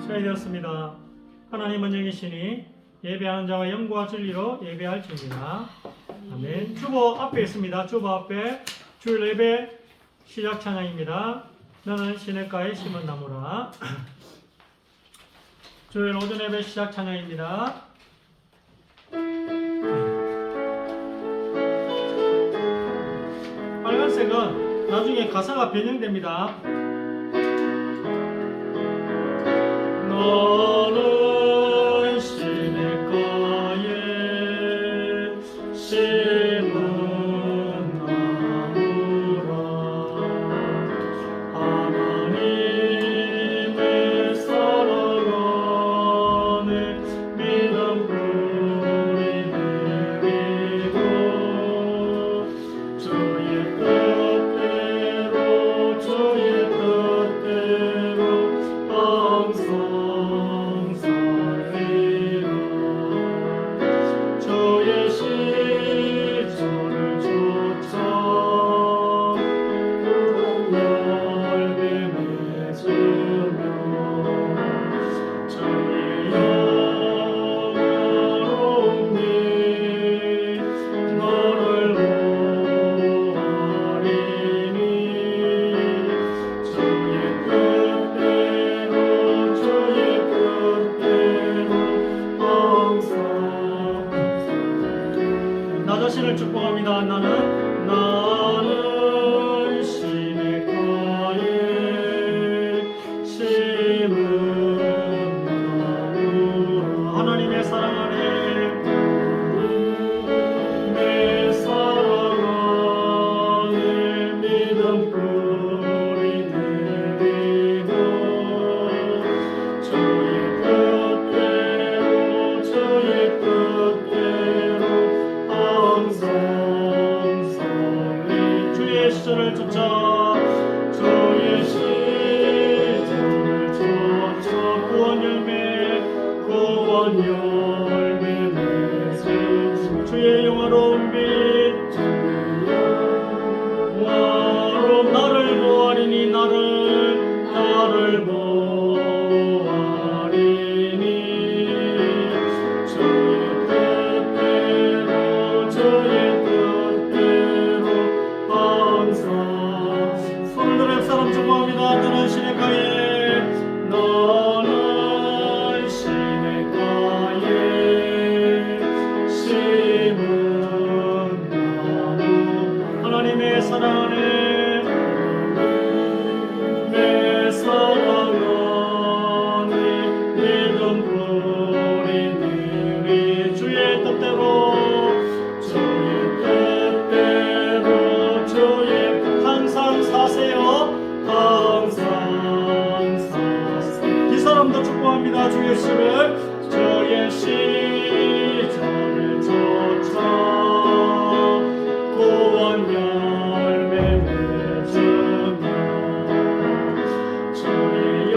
시간이 되었습니다. 하나님은 영이시니 예배하는 자와 영과 진리로 예배할지니라. 아멘. 주보 앞에 있습니다. 주보 앞에 주일 예배 시작 찬양입니다. 너는 시냇가에 심은 나무라. 주일 오전 예배 시작 찬양입니다. 빨간색은 나중에 가사가 변형됩니다. 너는 시냇가에 심은 나무라. 하나님의 사랑하네 믿음 뿌리 내리고 주의 뜻대로 항상 나 자신을 축복합니다. 나는 시냇가에 심은 나무라. 하나님의 사랑 안에 내 사랑 안에 믿음 뿌리 내리고 주의 뜻대로 항상 살리. 주의 시절을 쫓아 주의 시절을 쫓아 구원 열매 맺음 주의 영화로운 빛 나를 보아리니 나를 보아리니 주의 뜻대로 항상. 손들의 사람 축복합니다. 너는 시냇가에 심은 나무. 하나님의 사랑 안에 내 사랑 안에 믿음 뿌리 내리 주의 뜻대로 항상 사세요. 항상 사세요. 이 사람도 축복합니다. 주의 시절을 쫓아 구원 열매 맺으며 주의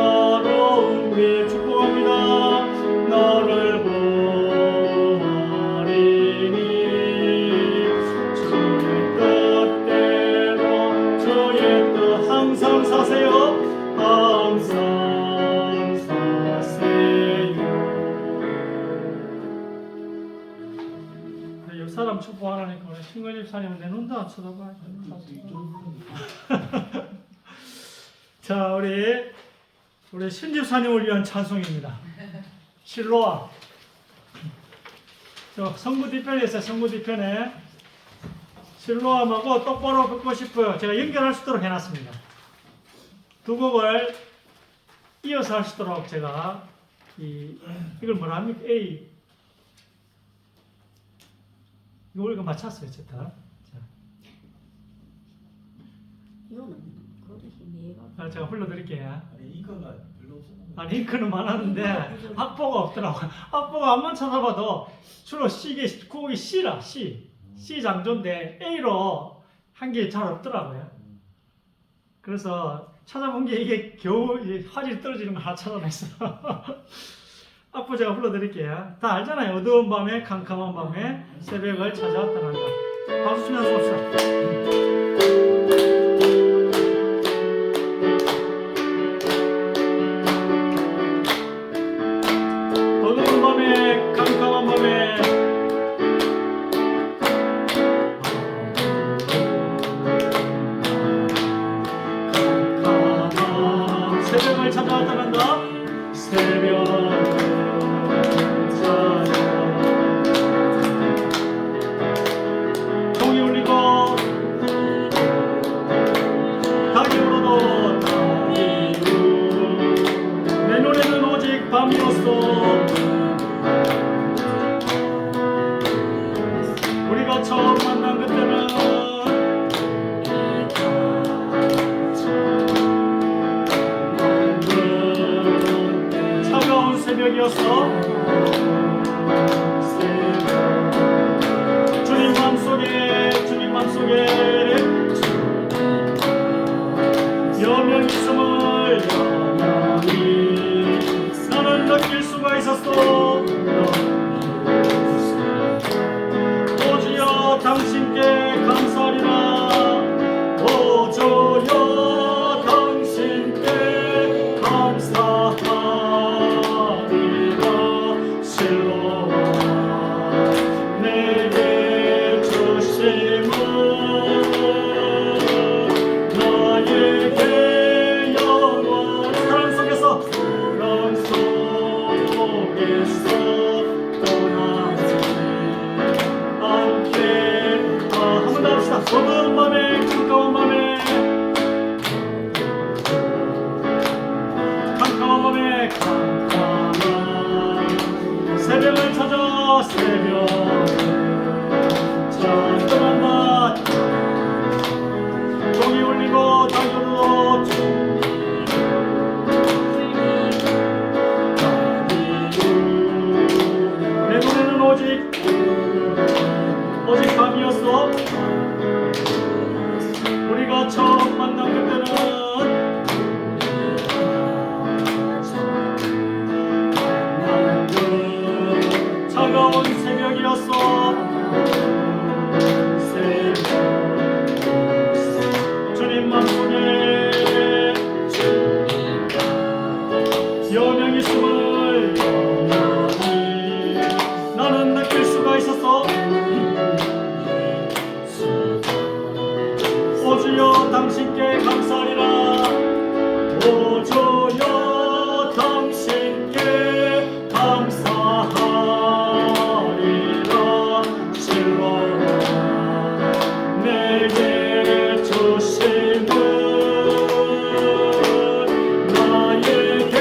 영화로운 빛 축복합니다. 너를 보아리니 주의 뜻 항상 사세요. 항상 사세요. 옆 사람 축복하라니까 우리 신걸 집사님은 내 눈도 안 쳐다봐. 자, 우리 신집사님을 위한 찬송입니다. 실로아. 저 성부 뒤편에 있어요. 성부 뒤편에 실로암하고 똑바로 긋고 싶어요. 제가 연결할 수 있도록 해놨습니다. 두 곡을 이어서 할 수 있도록 제가 이걸 뭐라 합니까? A 이거 우리가 맞췄어요. 자. 이거는 그릇이 내가. 제가 불러드릴게요. 아니 잉크가 별로 없었는데. 아니 잉크는 많았는데 악보가 없더라고요. 악보가 안만 찾아봐도 주로 곡이 C라 C 장조인데 A로 한 게 잘 없더라고요. 그래서 찾아본 게 이게 겨우 화질이 떨어지는 거 하나 찾아냈어. 악보 제가 불러드릴게요. 다 알잖아요. 어두운 밤에 캄캄한 밤에 새벽을 찾아왔다 간다. 박수 치면서 봅시다. 찾아 떠난다. 새벽을 찾아 종이 울리고 닭이 울어도 닭이 내 노래는 오직 밤이었어. 우리가 처음 만난 그때는 차가운 새벽이었어. 주님 맘속에 여명이 있음을 나는 느낄 수가 있었어. 오주여 당신께 감사하리라. 오주여 당신께 감사하리라. 실로와 내게 주심은 나에게 영원한 사랑 속에서 떠나지 않게. 한 번 더 합시다. 어두운 밤에 캄캄한 밤에 캄캄한 새벽을 찾아 떠난다. 종이 울리고 닭이 울고 내 노래는 오직 밤이었어. 우리가 처음 만난 그때는 차가운 새벽이었어. 주님 맘속에 여명이 있음을 나는 느낄 수가 있었어. 오주여 당신께 감사하리라. 오주여 당신께 감사하리라. 실로와 내게 주심은 나에게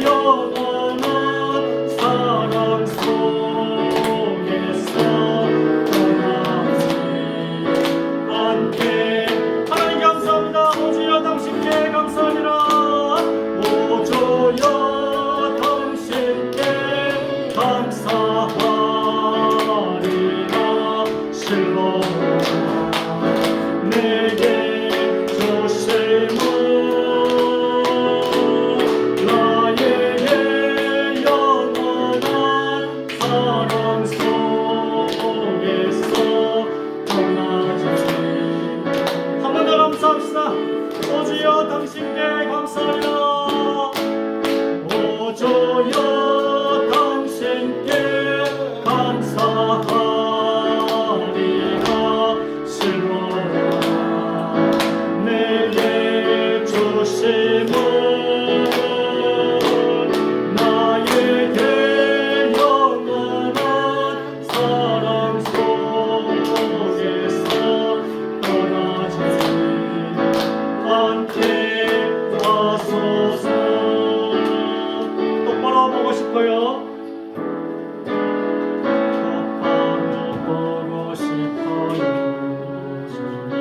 영원한 사랑 속에서 떠나지 않게. 하나님 감사합니다. 오주여 당신께 감사하리라. 오주여 당신께 감사하리라. 실로와 내게 주심은 나에게 영원한 사랑 속에서 떠나지. 한 번 더 감사합시다. 오주여 당신께 감사하리라. 오주여 당신께 감사하리라. 실로와 내게 주심은 나에게 영원한 사랑 속에서 떠나지 않게 하소서. 똑바로 보고 싶어요. 똑바로 보고 싶어요. 주님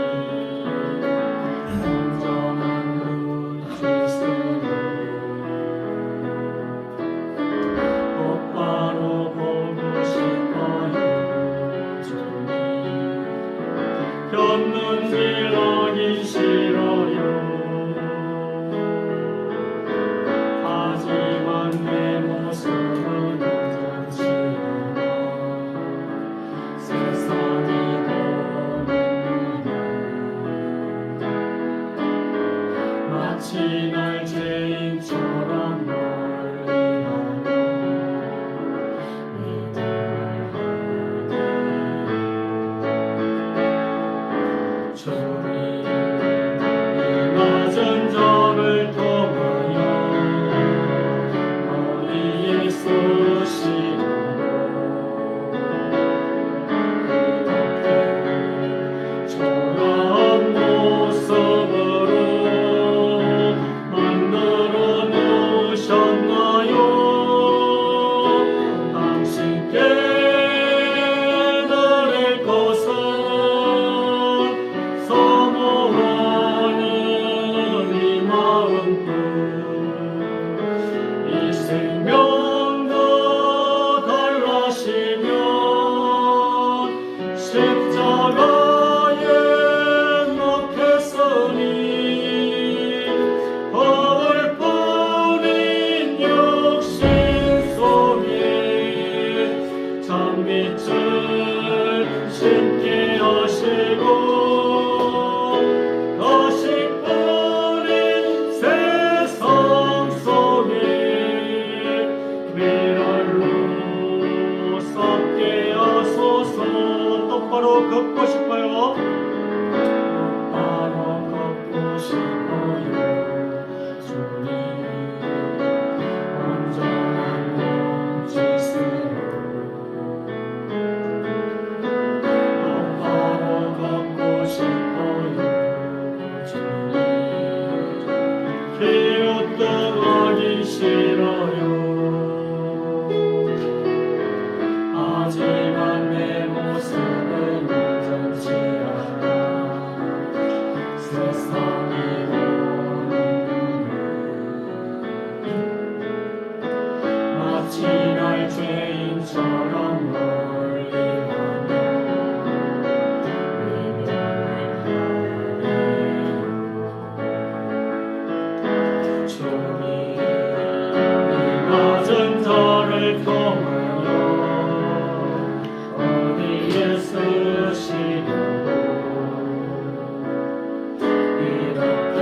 온전한 눈빛으로 똑바로 보고 싶어요. 주님 곁눈질 하기 싫어요. 하지만 내 모습은 여전치 않아. 세상이 보는 마치 날 죄인처럼 멀리하며 믿음을 하게. 주님 이 낮은 적을 통하여 주님 온전한 몸짓으로 똑바로 걷고 싶어요. 주님 기웃뚱하기 싫어요. 하지만 내 모습은 온전치 않아. 세상이 보는 눈은 마치 날 죄인처럼 멀리하며 외면을 하네요. 주님 이 낮은 저를 통하여 어디에 쓰시려고 이렇게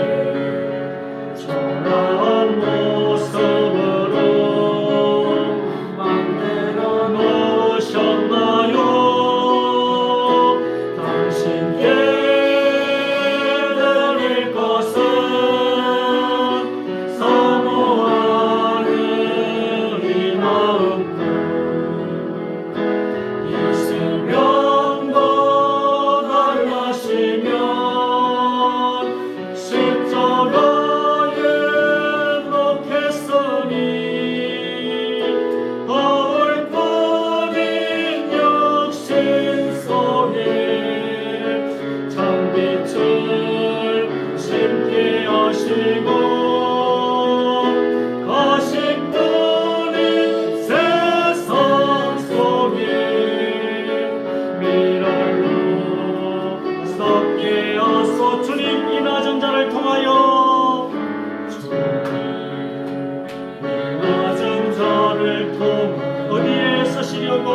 초라한 모습으로 만들어 놓으셨나요? 당신께 드릴 것은 사모하는 이 마음뿐. 있으면 더 달라시면 십자가에 놓겠으니 거울뿐인 육신 속에 찬빛을 심게 하시고 거식뿐인 세상 속에 미랄로 썩게 하소. 주님 이 낮은 자를 통하여 주님 이 낮은 자를 통하여 어디에 쓰시려고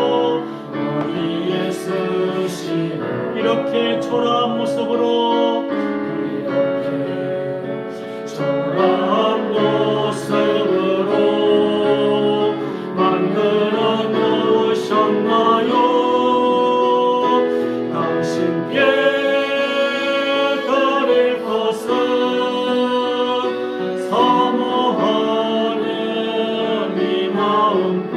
어디에 쓰시려고 이렇게 초라한 모습으로 이렇게 초라한 모습으로 만들어 놓으셨나요? 당신께 드릴 것은 사모하는 이 마음뿐.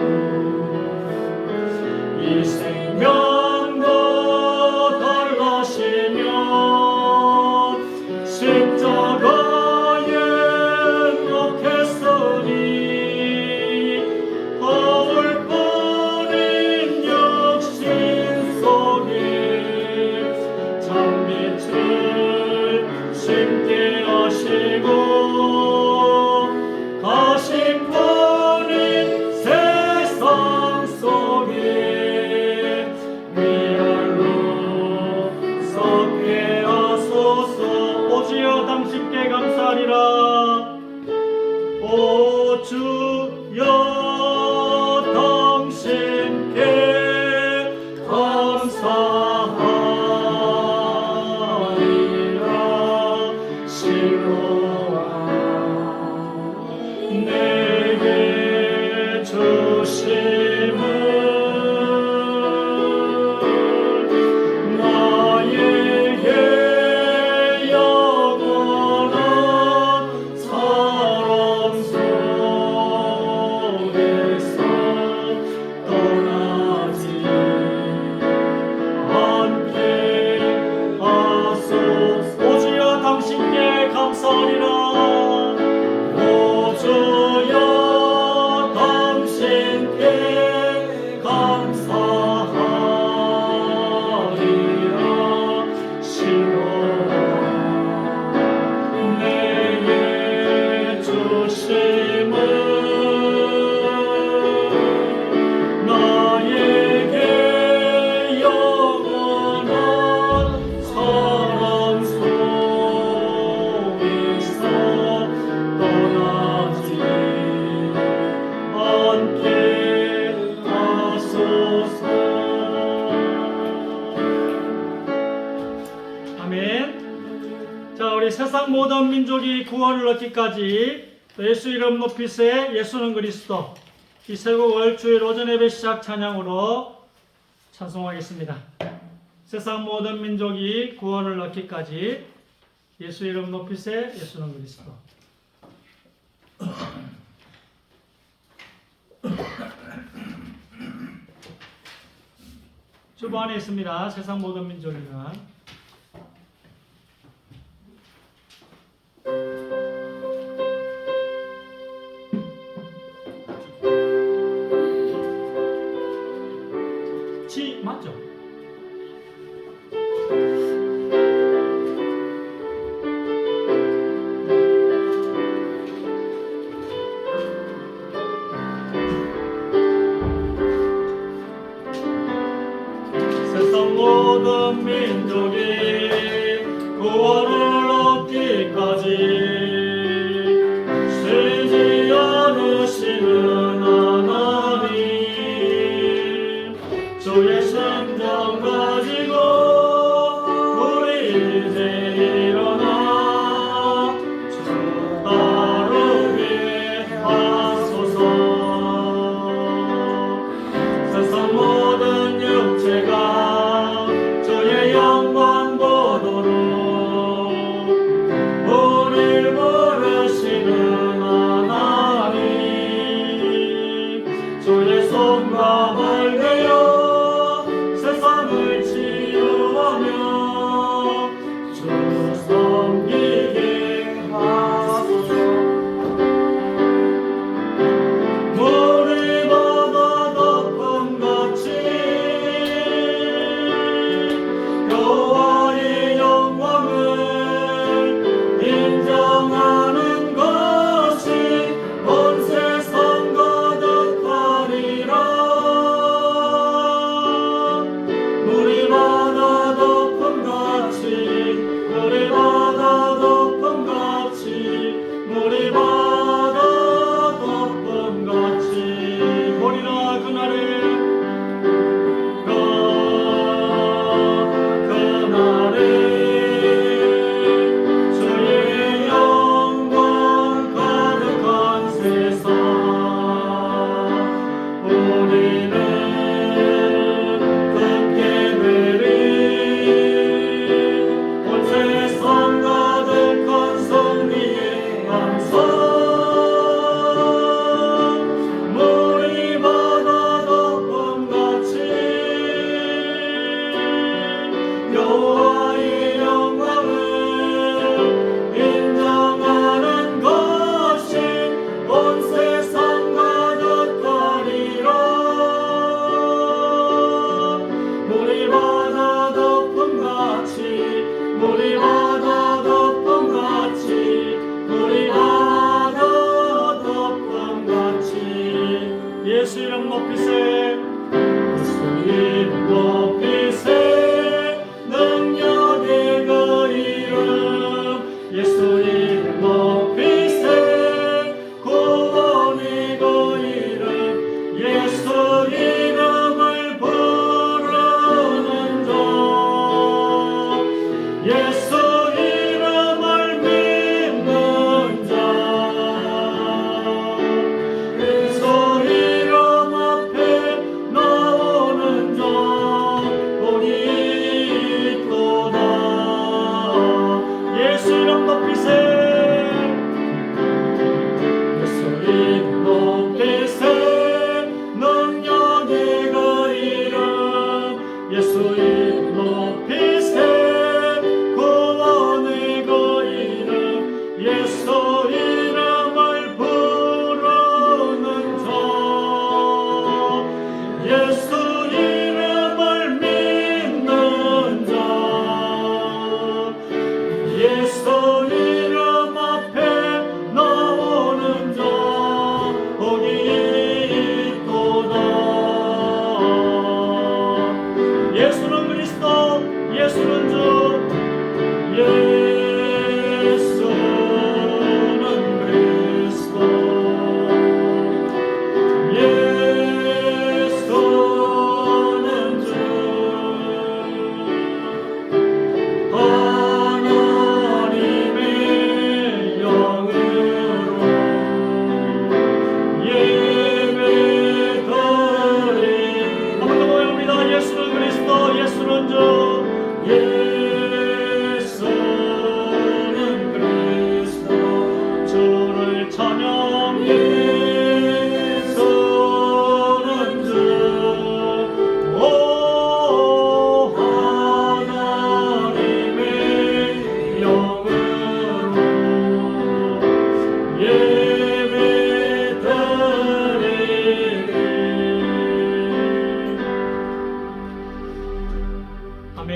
이 생명도 달라시면 십자가에 놓겠으니 거울뿐인 육신 속에 찬빛을 심게 하시고 가시뿐인 세상 속에 미랄로 썩게 하소서. 오지여 당신께 감사하리라. 오 주여 당신께 감사하리라. 실로와 내게 주심을 나에게 영원한 사랑 속에서 떠나지 않게 하소서. 오주여 당신께 감사하리라. 오주여 당신께 감사하리라. 실로와 내게 주심을 나에게 영원한 사랑 속에서 떠나지 않게 하소서. 아멘. 자, 우리 세상 모든 민족이 구원을 얻기까지 예수 이름 높이세. 예수는 그리스도. 이 세 곡을 주일 오전 예배 시작 찬양으로 찬송하겠습니다. 세상 모든 민족이 구원을 얻기까지 예수 이름 높이세. 예수는 그리스도. 주보 안에 있습니다. 세상 모든 민족이는 지 맞죠? 세상 모든 민족이 구원을 얻기까지 쉬지 않으시는 하나님 주의 심정 가지고 우리 이제 일어나 주 따르게 하소서. 세상 모든 육체가 주의 영광 찬양 예수는 주 오 하나님의 영으로 예배 드리리. 아멘.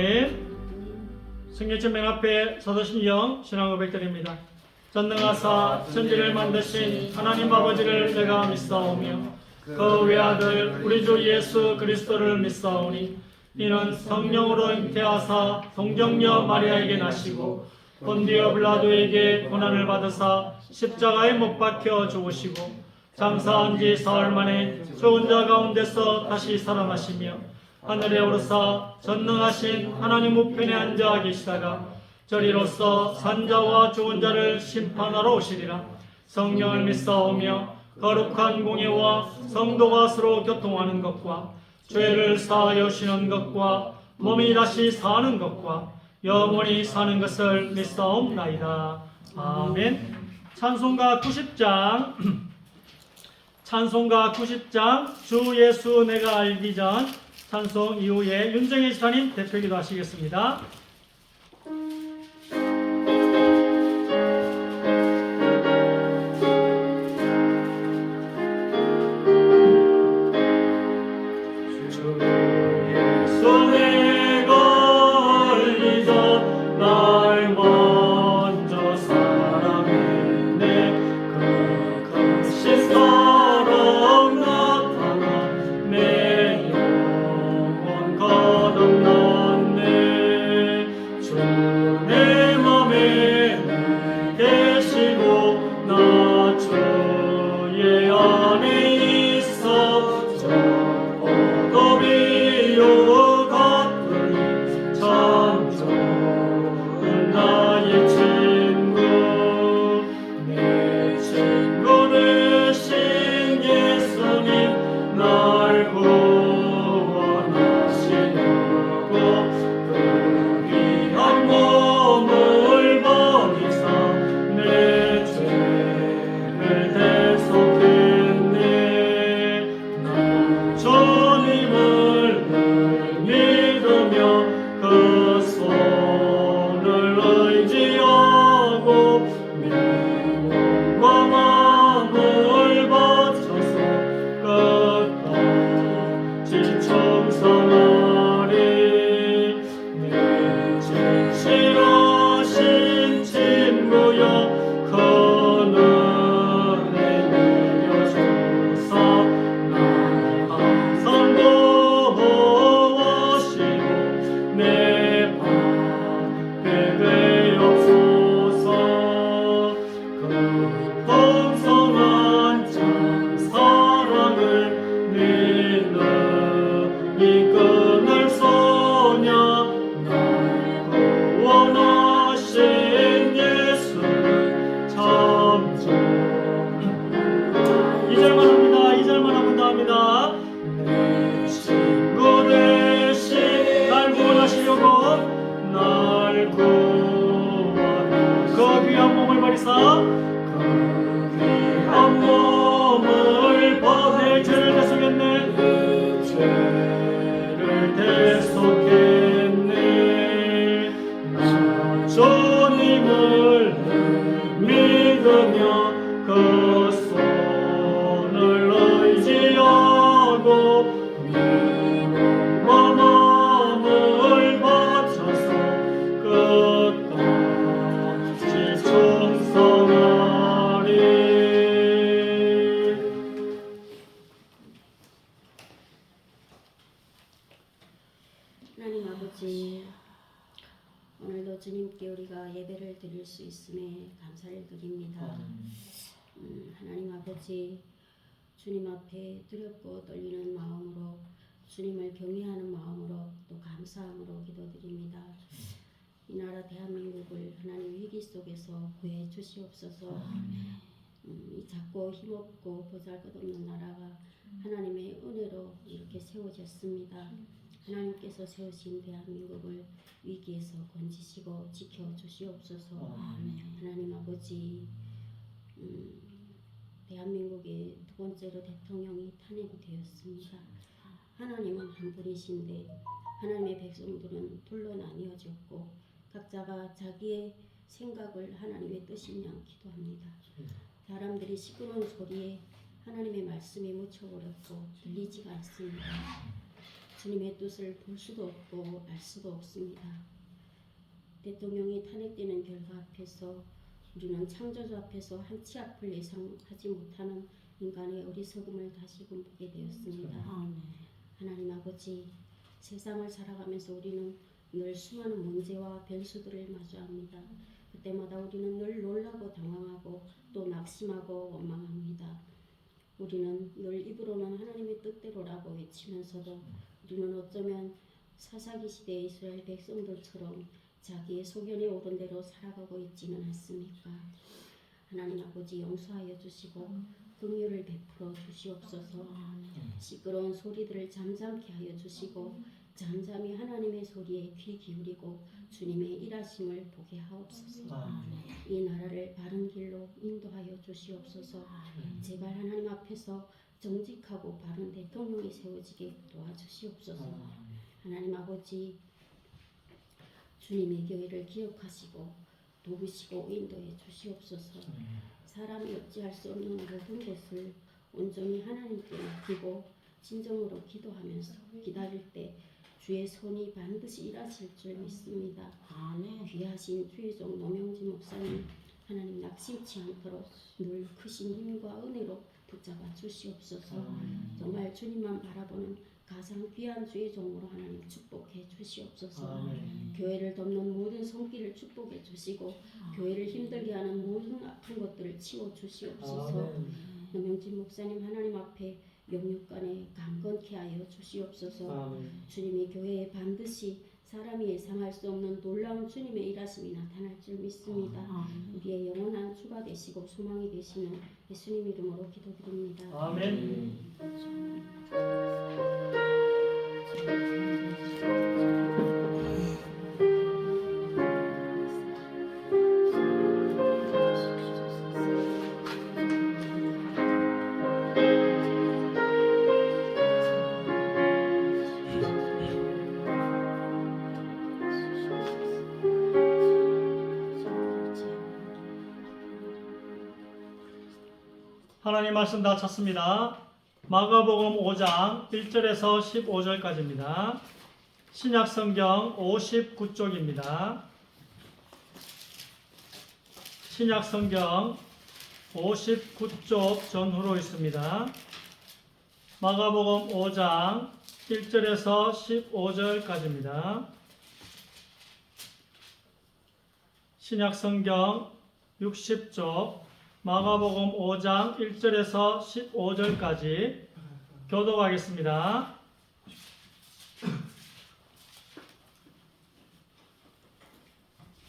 성경책 맨 앞에 서두신 영 신앙 고백드립니다. 전능하사 천지를 만드신 하나님 아버지를 내가 믿사오며 그 외아들 우리 주 예수 그리스도를 믿사오니 이는 성령으로 잉태하사 동정녀 마리아에게 나시고 본디오 빌라도에게 고난을 받으사 십자가에 못 박혀 죽으시고 장사한 지 사흘 만에 죽은 자 가운데서 다시 살아나시며 하늘에 오르사 전능하신 하나님 우편에 앉아 계시다가 저리로서 산자와 죽은 자를 심판하러 오시리라. 성령을 믿사오며 거룩한 공예와 성도가 서로 교통하는 것과 죄를 사하여 주시는 것과 몸이 다시 사는 것과 영원히 사는 것을 믿사옵나이다. 아멘. 찬송가 90장 찬송가 90장 주 예수 내가 알기 전 찬송 이후에 윤정혜 지사님 대표기도 하시겠습니다. 하나님 아버지, 오늘도 주님께 우리가 예배를 드릴 수 있음에 감사를 드립니다. 하나님 아버지, 주님 앞에 두렵고 떨리는 마음으로, 주님을 경외하는 마음으로, 또 감사함으로 기도드립니다. 이 나라 대한민국을 하나님 위기 속에서 구해 주시옵소서. 이 작고 힘없고 보잘것없는 나라가 하나님의 은혜로 이렇게 세워졌습니다. 하나님께서 세우신 대한민국을 위기에서 건지시고 지켜주시옵소서. 하나님 아버지, 대한민국의 두 번째로 대통령이 탄핵이 되었습니다. 하나님은 한 분이신데 하나님의 백성들은 둘로 나뉘어졌고 각자가 자기의 생각을 하나님의 뜻인 양 기도합니다. 사람들이 시끄러운 소리에 하나님의 말씀이 묻혀버렸고 들리지가 않습니다. 주님의 뜻을 볼 수도 없고 알 수도 없습니다. 대통령이 탄핵되는 결과 앞에서 우리는 창조주 앞에서 한치 앞을 예상하지 못하는 인간의 어리석음을 다시금 보게 되었습니다. 하나님 아버지, 세상을 살아가면서 우리는 늘 수많은 문제와 변수들을 마주합니다. 그때마다 우리는 늘 놀라고 당황하고 또 낙심하고 원망합니다. 우리는 늘 입으로는 하나님의 뜻대로라고 외치면서도 우리는 어쩌면 사사기 시대의 이스라엘 백성들처럼 자기의 소견에 오른 대로 살아가고 있지는 않습니까? 하나님 아버지 용서하여 주시고 긍휼을 베풀어 주시옵소서. 시끄러운 소리들을 잠잠케 하여 주시고 잠잠히 하나님의 소리에 귀 기울이고 주님의 일하심을 보게 하옵소서. 이 나라를 바른 길로 인도하여 주시옵소서. 제발 하나님 앞에서 정직하고 바른 대통령이 세워지게 도와주시옵소서. 하나님 아버지, 주님의 교회를 기억하시고 도우시고 인도해 주시옵소서. 사람이 어찌할 수 없는 모든 것을 온전히 하나님께 맡기고 진정으로 기도하면서 기다릴 때 주의 손이 반드시 일하실 줄 믿습니다. 귀하신 주의 종 노명진 목사님, 하나님 낙심치 않도록 늘 크신 힘과 은혜로 붙잡아 주시옵소서. 정말 주님만 바라보는 가장 귀한 주의 종으로 하나님 축복해 주시옵소서. 교회를 돕는 모든 손길을 축복해 주시고 교회를 힘들게 하는 모든 아픈 것들을 치워 주시옵소서. 노명진 목사님 하나님 앞에 영육간에 강건케 하여 주시옵소서. 주님이 교회에 반드시 사람이 예상할 수 없는 놀라운 주님의 일하심이 나타날 줄 믿습니다. 우리의 영원한 주가 되시고 소망이 되시는 예수님 이름으로 기도드립니다. 아멘. 하나님 말씀 다 쳤습니다. 마가복음 5장 1절에서 15절까지입니다. 신약성경 59쪽입니다. 신약성경 59쪽 전후로 있습니다. 마가복음 5장 1절에서 15절까지입니다. 신약성경 60쪽 마가복음 5장 1절에서 15절까지 교독하겠습니다.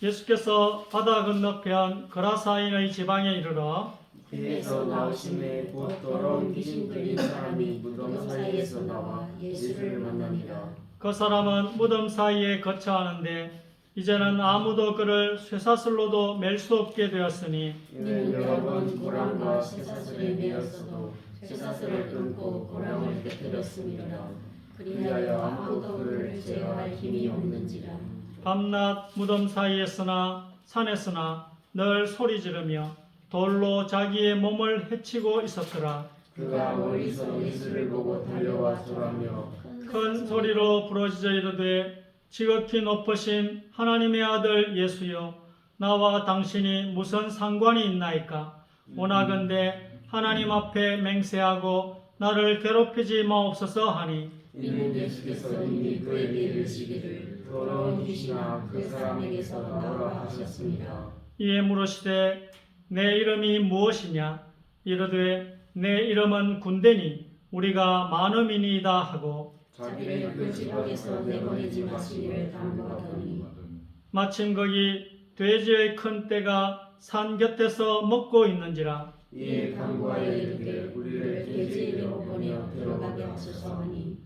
예수께서 바다 건너편 거라사인의 지방에 이르러 그에서 나오심에 곧 더러운 귀신 들린 사람이 무덤 사이에서 나와 예수를 만나니라. 그 사람은 무덤 사이에 거처하는데 이제는 아무도 그를 쇠사슬로도 맬 수 없게 되었으니 이는 여러 번 고랑과 쇠사슬에 매었어도 쇠사슬을 끊고 고랑을 깨뜨렸음이라. 그리하여 아무도 그를 제어할 힘이 없는지라. 밤낮 무덤 사이에서나 산에서나 늘 소리 지르며 돌로 자기의 몸을 해치고 있었더라. 그가 멀리서 예수를 보고 달려와 절하며 큰 소리로 부르짖어 이르되 지극히 높으신 하나님의 아들 예수여, 나와 당신이 무슨 상관이 있나이까? 원하건대 하나님 앞에 맹세하고 나를 괴롭히지 마옵소서 하니 이는 예수께서 이미 그에게 이르시기를 더러운 귀신아 그 사람에게서 나오라 하셨습니다. 이에 물으시되 내 이름이 무엇이냐? 이르되 내 이름은 군대니 우리가 많음이니이다 하고 자기를 그 지방에서 내보내지 마시기를 당부하더니 마침 거기 돼지의 큰 떼가 산 곁에서 먹고 있는지라. 이에 당부하여 이르되 우리를 돼지에게로 보내어 들어가게 하소서 하니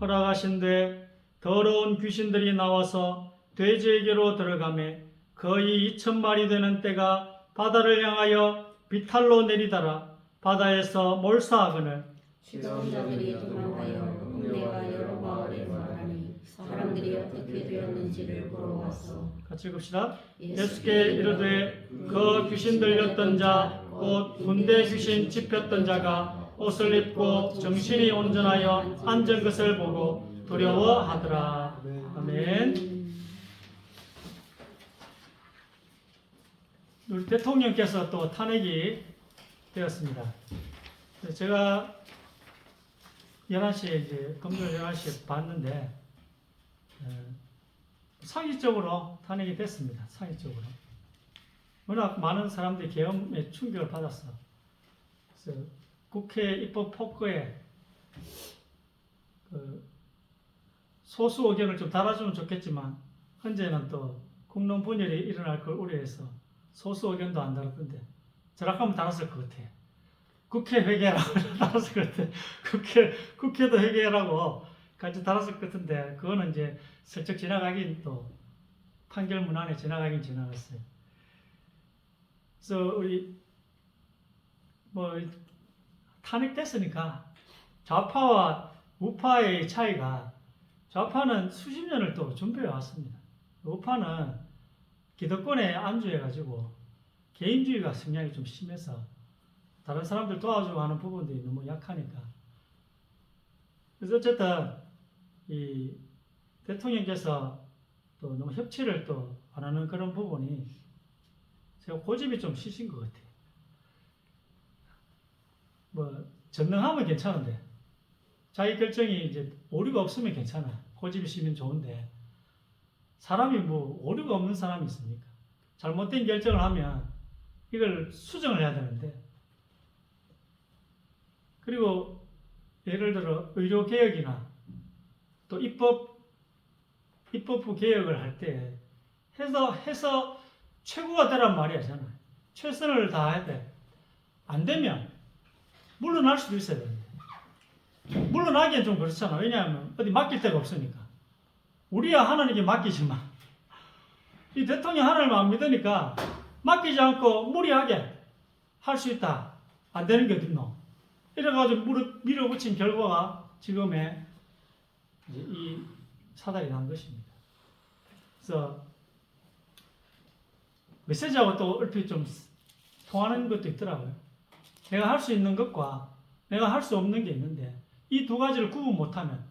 허락하신데 더러운 귀신들이 나와서 돼지에게로 들어가매 거의 2,000마리 되는 떼가 바다를 향하여 비탈로 내리다라. 바다에서 몰사하거늘 지도원 자들이 도망하여 읍내와 여러 마을에 말하니 사람들이 어떻게 되었는지를 보러 왔어. 같이 읽읍시다. 예수께 이르되 그 귀신 들렸던 자 곧 군대 귀신 집혔던 자가 옷을 입고 정신이 온전하여 앉은 것을 보고 두려워하더라. 아멘. 우리 대통령께서 또 탄핵이 되었습니다. 제가 11시에 이제 금요일 11시에 봤는데 상식적으로 탄핵이 됐습니다. 상식적으로. 워낙 많은 사람들이 계엄에 충격을 받았어. 그래서 국회 입법 폭거에 소수 의견을 좀 달아주면 좋겠지만 현재는 또 국론 분열이 일어날 걸 우려해서 소수 의견도 안 달았던데 저락하면 달았을 것 같아. 국회 회계라고 달았을 것 같아. 국회도 회계라고 같이 달았을 것 같은데 그거는 이제 슬쩍 지나가긴 또 판결문 안에 지나가긴 지나갔어요. 그래서 우리 탄핵됐으니까 좌파와 우파의 차이가 좌파는 수십 년을 또 준비해 왔습니다. 우파는 기득권에 안주해가지고 개인주의가 성향이 좀 심해서 다른 사람들 도와주고 하는 부분들이 너무 약하니까. 그래서 어쨌든 이 대통령께서 또 너무 협치를 또 안 하는 그런 부분이 제가 고집이 좀 시신 것 같아요. 전능하면 괜찮은데 자기 결정이 이제 오류가 없으면 괜찮아. 고집이 시면 좋은데 사람이 오류가 없는 사람이 있습니까? 잘못된 결정을 하면 이걸 수정을 해야 되는데 그리고 예를 들어 의료개혁이나 또 입법부 개혁을 할 때 해서 최고가 되란 말이 아니잖아요. 최선을 다해야 돼. 안 되면 물러날 수도 있어야 되는데 물러나기엔 좀 그렇잖아. 왜냐하면 어디 맡길 데가 없으니까. 우리야 하나님께 맡기지만 이 대통령 하나님을 안 믿으니까 맡기지 않고 무리하게 할 수 있다. 안 되는 게 어딨노. 이래가지고 밀어붙인 결과가 지금의 이 사달이 난 것입니다. 그래서 메시지하고 또 얼핏 좀 통하는 것도 있더라고요. 내가 할 수 있는 것과 내가 할 수 없는 게 있는데 이 두 가지를 구분 못하면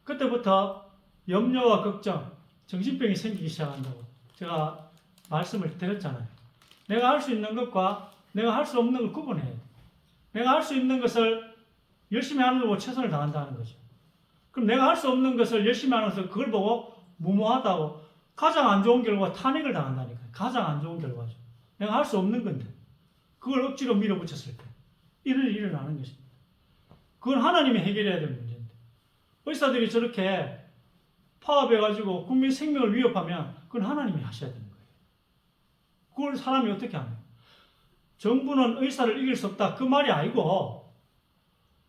그때부터 염려와 걱정, 정신병이 생기기 시작한다고 제가 말씀을 드렸잖아요. 내가 할 수 있는 것과 내가 할 수 없는 걸 구분해야 돼. 내가 할 수 있는 것을 열심히 하는 거고 최선을 다한다는 거죠. 그럼 내가 할 수 없는 것을 열심히 하는 것을 그걸 보고 무모하다고 가장 안 좋은 결과가 탄핵을 당한다니까요. 가장 안 좋은 결과죠. 내가 할 수 없는 건데 그걸 억지로 밀어붙였을 때 이런 일이 일어나는 것입니다. 그건 하나님이 해결해야 될 문제인데 의사들이 저렇게 파업해가지고 국민 생명을 위협하면 그건 하나님이 하셔야 되는 거예요. 그걸 사람이 어떻게 하냐. 정부는 의사를 이길 수 없다. 그 말이 아니고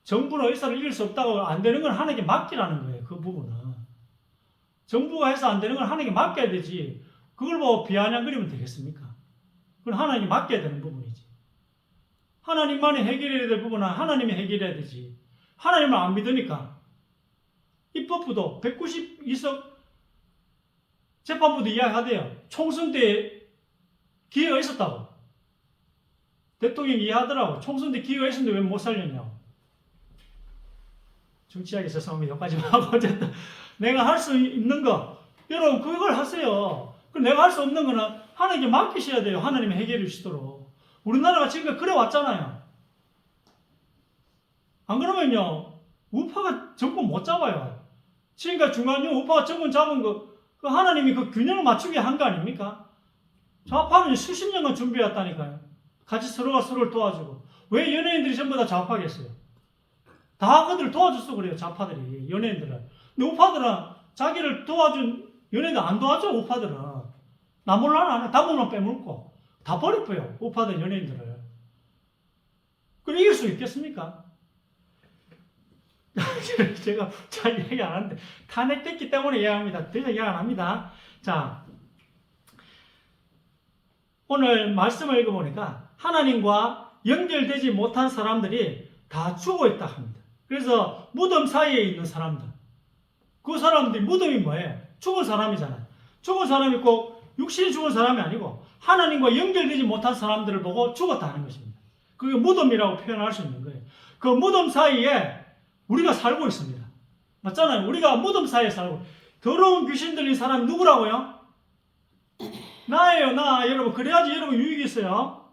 정부는 의사를 이길 수 없다고 안 되는 건 하나님께 맡기라는 거예요. 그 부분은. 정부가 해서 안 되는 건 하나님께 맡겨야 되지. 그걸 보고 비아냥거리면 되겠습니까? 그건 하나님께 맡겨야 되는 부분이지. 하나님만이 해결해야 될 부분은 하나님이 해결해야 되지. 하나님을 안 믿으니까 입법부도 192석 재판부도 이야기하대요. 총선 때 기회가 있었다고. 대통령이 이해하더라고. 총선 때 기회가 있었는데 왜 못 살렸냐고. 정치하기 죄송합니다. 여기까지 하고 어쨌든 내가 할 수 있는 거 여러분 그걸 하세요. 그럼 내가 할 수 없는 거는 하나님께 맡기셔야 돼요. 하나님이 해결해 주시도록. 우리나라가 지금까지 그래 왔잖아요. 안 그러면요 우파가 정권 못 잡아요. 지금까지 중간중 우파가 정권 잡은 거 그 하나님이 그 균형을 맞추게 한 거 아닙니까? 좌파는 수십 년간 준비해왔다니까요. 같이 서로가 서로를 도와주고. 왜 연예인들이 전부 다 좌파겠어요? 다 그들을 도와줬어 그래요. 좌파들이 연예인들을. 근데 우파들은 자기를 도와준 연예인들 안 도와줘. 우파들은 나 몰라 안 해. 다문만 빼물고 다 버려버려. 우파들 연예인들을. 그럼 이길 수 있겠습니까? 제가 잘 얘기 안 하는데 탄핵됐기 때문에 이야기합니다. 더 이상 이야기 안 합니다. 자, 오늘 말씀을 읽어보니까 하나님과 연결되지 못한 사람들이 다 죽어 있다 합니다. 그래서 무덤 사이에 있는 사람들, 그 사람들이, 무덤이 뭐예요? 죽은 사람이잖아요. 죽은 사람이 꼭 육신이 죽은 사람이 아니고 하나님과 연결되지 못한 사람들을 보고 죽었다 하는 것입니다. 그게 무덤이라고 표현할 수 있는 거예요. 그 무덤 사이에 우리가 살고 있습니다. 맞잖아요. 우리가 무덤 사이에 살고, 더러운 귀신 들린 사람 누구라고요? 나예요, 나. 여러분, 그래야지 여러분 유익이 있어요.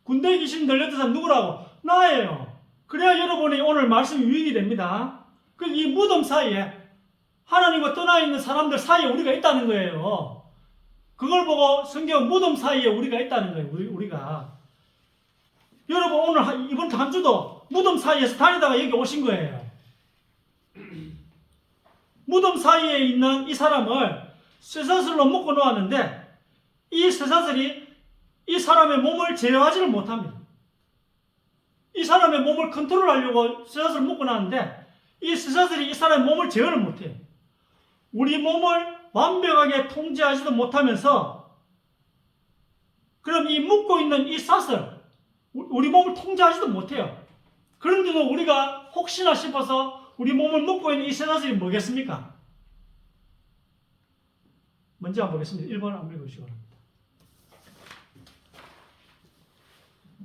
군대 귀신 들렸던 사람 누구라고? 나예요. 그래야 여러분이 오늘 말씀이 유익이 됩니다. 이 무덤 사이에, 하나님과 떠나 있는 사람들 사이에 우리가 있다는 거예요. 그걸 보고 성경 무덤 사이에 우리가 있다는 거예요. 우리가. 여러분, 오늘 이번 한 주도 무덤 사이에서 다니다가 여기 오신 거예요. 무덤 사이에 있는 이 사람을 쇠사슬로 묶어 놓았는데, 이 쇠사슬이 이 사람의 몸을 제어하지를 못합니다. 이 사람의 몸을 컨트롤하려고 쇠사슬을 묶어 놨는데, 이 쇠사슬이 이 사람의 몸을 제어를 못해요. 우리 몸을 완벽하게 통제하지도 못하면서, 그럼 이 묶고 있는 이 사슬, 우리 몸을 통제하지도 못해요. 그런데도 우리가 혹시나 싶어서 우리 몸을 묶고 있는 이 쇠사슬이 뭐겠습니까? 먼저 한번 보겠습니다. 1번 한번 읽어주시기 바랍니다.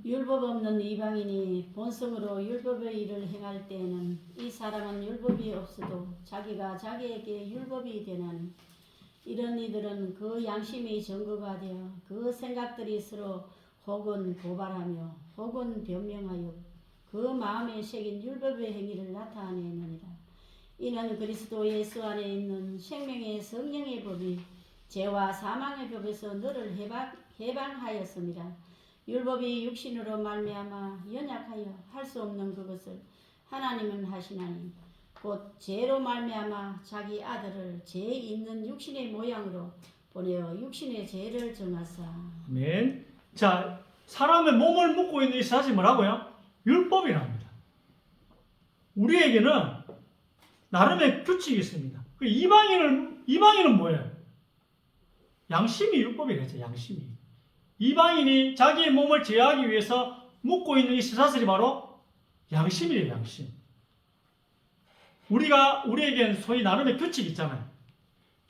율법 없는 이방인이 본성으로 율법의 일을 행할 때에는 이 사람은 율법이 없어도 자기가 자기에게 율법이 되나니 이런 이들은 그 양심이 증거가 되어 그 생각들이 서로 혹은 고발하며 혹은 변명하여 그 마음에 새긴 율법의 행위를 나타내느니라. 이는 그리스도 예수 안에 있는 생명의 성령의 법이 죄와 사망의 법에서 너를 해방하였습니다. 율법이 육신으로 말미암아 연약하여 할 수 없는 그것을 하나님은 하시나니 곧 죄로 말미암아 자기 아들을 죄 있는 육신의 모양으로 보내어 육신의 죄를 정하사. 아멘. 자, 사람의 몸을 묶고 있는 이 사실이 뭐라고요? 율법이랍니다. 우리에게는 나름의 규칙이 있습니다. 그 이방인은 뭐예요? 양심이 율법이겠죠. 양심이. 이방인이 자기의 몸을 제어하기 위해서 묶고 있는 이 쇠사슬이 바로 양심이래요. 양심. 우리에겐 소위 나름의 규칙이 있잖아요.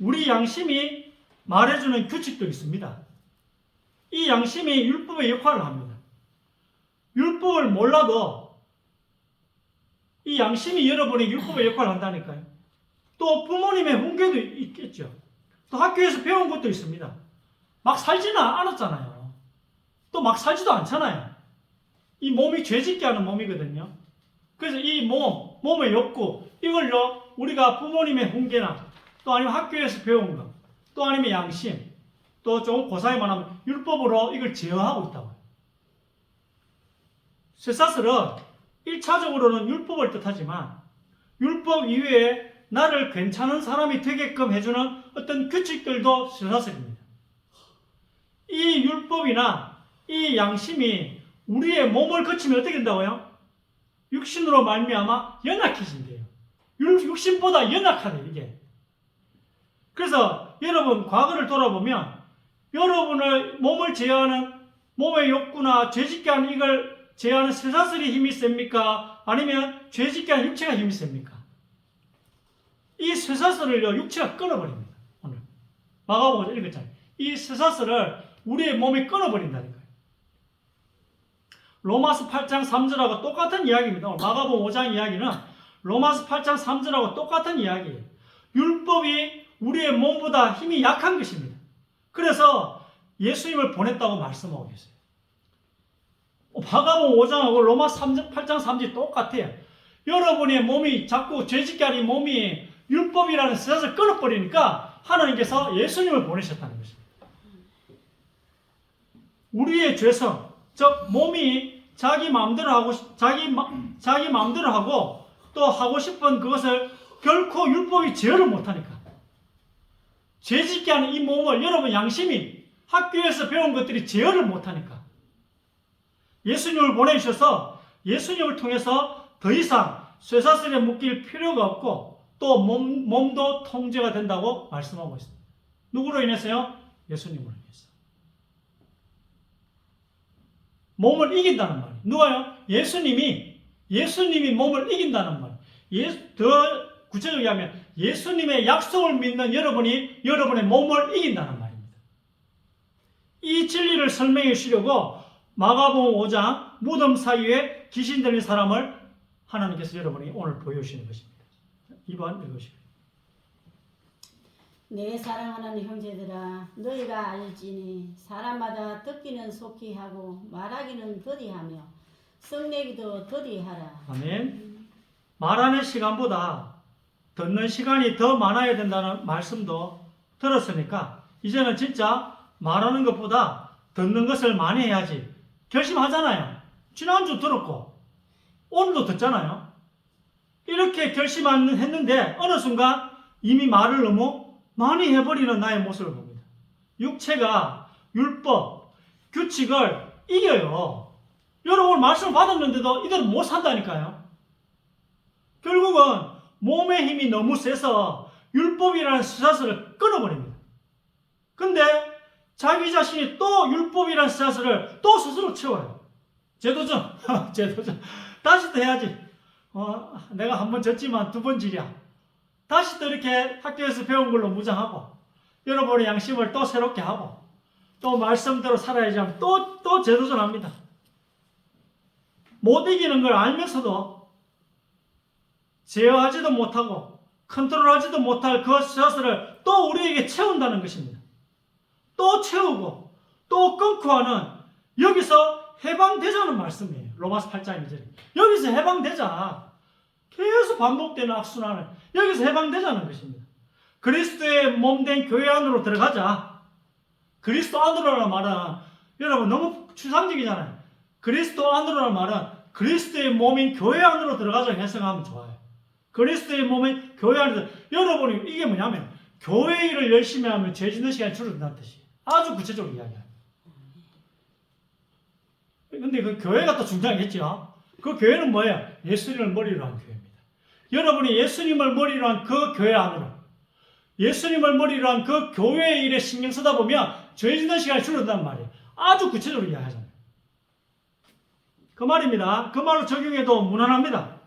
우리 양심이 말해주는 규칙도 있습니다. 이 양심이 율법의 역할을 합니다. 율법을 몰라도 이 양심이 여러분의 율법의 역할을 한다니까요. 또 부모님의 훈계도 있겠죠. 또 학교에서 배운 것도 있습니다. 막 살지는 않았잖아요. 또 막 살지도 않잖아요. 이 몸이 죄짓게 하는 몸이거든요. 그래서 이 몸의 욕구, 이걸로 우리가 부모님의 훈계나 또 아니면 학교에서 배운 것, 또 아니면 양심, 또 조금 고사히 말하면 율법으로 이걸 제어하고 있다고요. 쇠사슬은 1차적으로는 율법을 뜻하지만 율법 이외에 나를 괜찮은 사람이 되게끔 해주는 어떤 규칙들도 쇠사슬입니다. 이 율법이나 이 양심이 우리의 몸을 거치면 어떻게 된다고요? 육신으로 말미암아 연약해진대요. 육신보다 연약하대요, 이게. 그래서 여러분 과거를 돌아보면 여러분의 몸을 제어하는 몸의 욕구나 죄짓게 하는 이걸 제어하는 쇠사슬이 힘이 셉니까? 아니면 죄짓게 하는 육체가 힘이 셉니까? 이 쇠사슬을요, 육체가 끊어버립니다. 오늘 마가복음 읽었잖아요. 이 쇠사슬을 우리의 몸이 끊어버린다니까요. 로마서 8장 3절하고 똑같은 이야기입니다. 마가복음 5장 이야기는 로마서 8장 3절하고 똑같은 이야기예요. 율법이 우리의 몸보다 힘이 약한 것입니다. 그래서 예수님을 보냈다고 말씀하고 계세요. 마가복음 5장하고 로마서 8장 3절이 똑같아요. 여러분의 몸이 자꾸 죄짓게 하는 몸이 율법이라는 쇠사슬을 끊어버리니까 하나님께서 예수님을 보내셨다는 것입니다. 우리의 죄성, 즉 몸이 자기 마음대로 하고 또 하고 싶은 그것을 결코 율법이 제어를 못하니까 죄짓게 하는 이 몸을 여러분 양심이 학교에서 배운 것들이 제어를 못하니까 예수님을 보내주셔서 예수님을 통해서 더 이상 쇠사슬에 묶일 필요가 없고 또 몸도 통제가 된다고 말씀하고 있습니다. 누구로 인해서요? 예수님으로 인해서. 몸을 이긴다는 말이에요. 누가요? 예수님이 몸을 이긴다는 말이에요. 더 구체적으로 하면 예수님의 약속을 믿는 여러분이 여러분의 몸을 이긴다는 말입니다. 이 진리를 설명해 주시려고 마가복음 5장 무덤 사이에 귀신 들린 사람을 하나님께서 여러분에게 오늘 보여주시는 것입니다. 2번 읽으시고. 내 사랑하는 형제들아 너희가 알지니 사람마다 듣기는 속히 하고 말하기는 더디하며 성내기도 더디하라. 아멘. 말하는 시간보다 듣는 시간이 더 많아야 된다는 말씀도 들었으니까 이제는 진짜 말하는 것보다 듣는 것을 많이 해야지. 결심하잖아요. 지난주 들었고 오늘도 듣잖아요. 이렇게 결심했는데 어느 순간 이미 말을 너무 많이 해버리는 나의 모습을 봅니다. 육체가 율법, 규칙을 이겨요. 여러분 말씀을 받았는데도 이대로 못 산다니까요. 결국은 몸의 힘이 너무 세서 율법이라는 스사슬을 끊어버립니다. 근데 자기 자신이 또 율법이라는 스사슬을 또 스스로 채워요. 재도전, 재도전. 다시 또 해야지. 내가 한 번 졌지만 두 번 지랴. 다시 또 이렇게 학교에서 배운 걸로 무장하고 여러분의 양심을 또 새롭게 하고 또 말씀대로 살아야지 하면 또 재도전합니다. 못 이기는 걸 알면서도 제어하지도 못하고 컨트롤하지도 못할 그 스트레스를 또 우리에게 채운다는 것입니다. 또 채우고 또 끊고 하는 여기서 해방되자는 말씀이에요. 로마서 8장 2절. 여기서 해방되자. 계속 반복되는 악순환을 여기서 해방되자는 것입니다. 그리스도의 몸된 교회 안으로 들어가자. 그리스도 안으로라는 말은 여러분 너무 추상적이잖아요. 그리스도 안으로라는 말은 그리스도의 몸인 교회 안으로 들어가자 해석하면 좋아요. 그리스도의 몸인 교회 안으로 여러분이 이게 뭐냐면 교회 일을 열심히 하면 죄 짓는 시간이 줄어든다는 뜻이에요. 아주 구체적으로 이야기해요. 근데 그 교회가 또 중요하겠죠. 그 교회는 뭐예요? 예수님을 머리로 한 교회입니다. 여러분이 예수님을 머리로 한 그 교회 안으로 예수님을 머리로 한 그 교회의 일에 신경 쓰다 보면 죄 짓는 시간이 줄어든단 말이에요. 아주 구체적으로 이야기하잖아요. 그 말입니다. 그 말을 적용해도 무난합니다.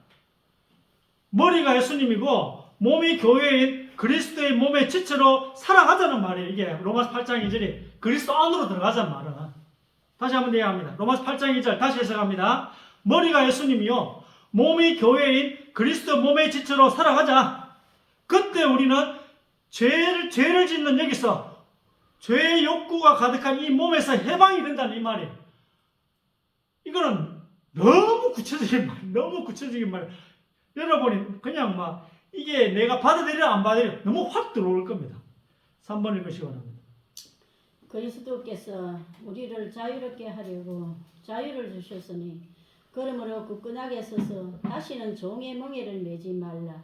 머리가 예수님이고 몸이 교회인 그리스도의 몸의 지체로 살아가자는 말이에요. 이게 로마서 8장 2절이 그리스도 안으로 들어가자는 말은. 다시 한번 이야기합니다. 로마서 8장 2절 다시 해석합니다. 머리가 예수님이요 몸이 교회인 그리스도 몸의 지체로 살아가자. 그때 우리는 죄를 짓는 여기서 죄의 욕구가 가득한 이 몸에서 해방이 된다는 이 말이에요. 이거는 너무 구체적인 말, 너무 구체적인 말. 여러분이 그냥 막 이게 내가 받아들여 안 받아들여 너무 확 들어올 겁니다. 3번 읽으시기 바랍니다. 그리스도께서 우리를 자유롭게 하려고 자유를 주셨으니 그러므로 굳건하게 서서 다시는 종의 멍에를 매지 말라.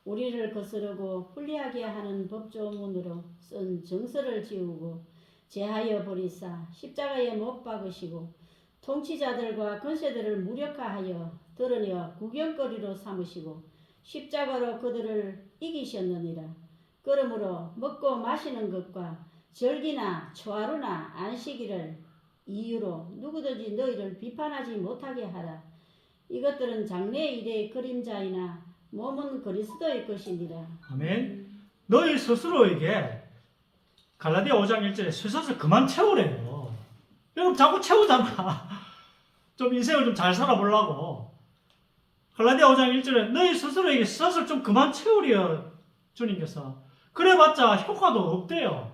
우리를 거스르고 불리하게 하는 법조문으로 쓴 정서를 지우고 제하여 버리사 십자가에 못 박으시고 통치자들과 권세들을 무력화하여 드러내어 구경거리로 삼으시고 십자가로 그들을 이기셨느니라. 그러므로 먹고 마시는 것과 절기나 초하루나 안식일을 이유로 누구든지 너희를 비판하지 못하게 하라. 이것들은 장래 일의 그림자이나 몸은 그리스도의 것이니라. 아멘. 너희 스스로에게 갈라디아 5장 1절에 쇠사슬 그만 채우래요. 여러분 자꾸 채우잖아. 좀 인생을 좀 잘 살아보려고. 갈라디아 5장 1절에 너희 스스로에게 쇠사슬 좀 그만 채우려 주님께서. 그래봤자 효과도 없대요.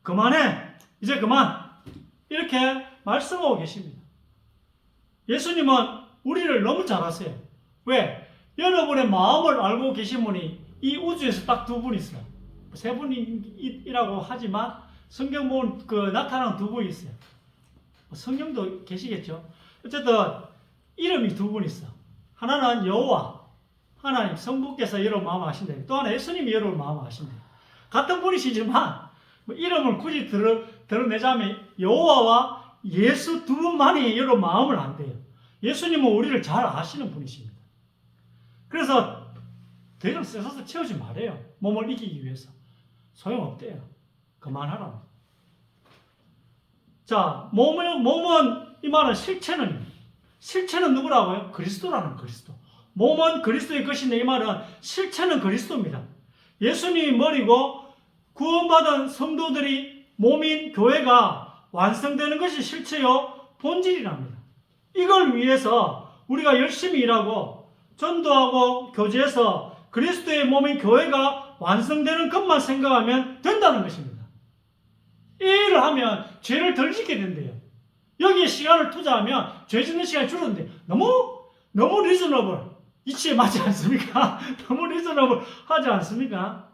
그만해. 이제 그만. 이렇게 말씀하고 계십니다. 예수님은 우리를 너무 잘 아세요. 왜? 여러분의 마음을 알고 계신 분이 이 우주에서 딱 두 분 있어요. 세 분이라고 하지만 성경 보면 나타나는 두 분이 있어요. 성경도 계시겠죠. 어쨌든 이름이 두 분 있어. 하나는 여호와 하나님 성부께서 여러분 마음 아신다. 또 하나 예수님이 여러분 마음 아신다. 같은 분이시지만 이름을 굳이 드러내자면 여호와와 예수 두 분만이 여러분 마음을 안대요. 예수님은 우리를 잘 아시는 분이십니다. 그래서 더 이상 쇠사슬 채우지 말아요. 몸을 이기기 위해서. 소용없대요. 그만하라고. 자, 몸은 이 말은 실체는 누구라고요? 그리스도라는 그리스도. 몸은 그리스도의 것인데 이 말은 실체는 그리스도입니다. 예수님이 머리고 구원받은 성도들이 몸인 교회가 완성되는 것이 실체요 본질이랍니다. 이걸 위해서 우리가 열심히 일하고 전도하고 교제해서 그리스도의 몸인 교회가 완성되는 것만 생각하면 된다는 것입니다. 이 일을 하면 죄를 덜 짓게 된대요. 여기에 시간을 투자하면 죄 짓는 시간이 줄었는데 너무 리즈너블, 이치에 맞지 않습니까? 너무 리즈너블 하지 않습니까?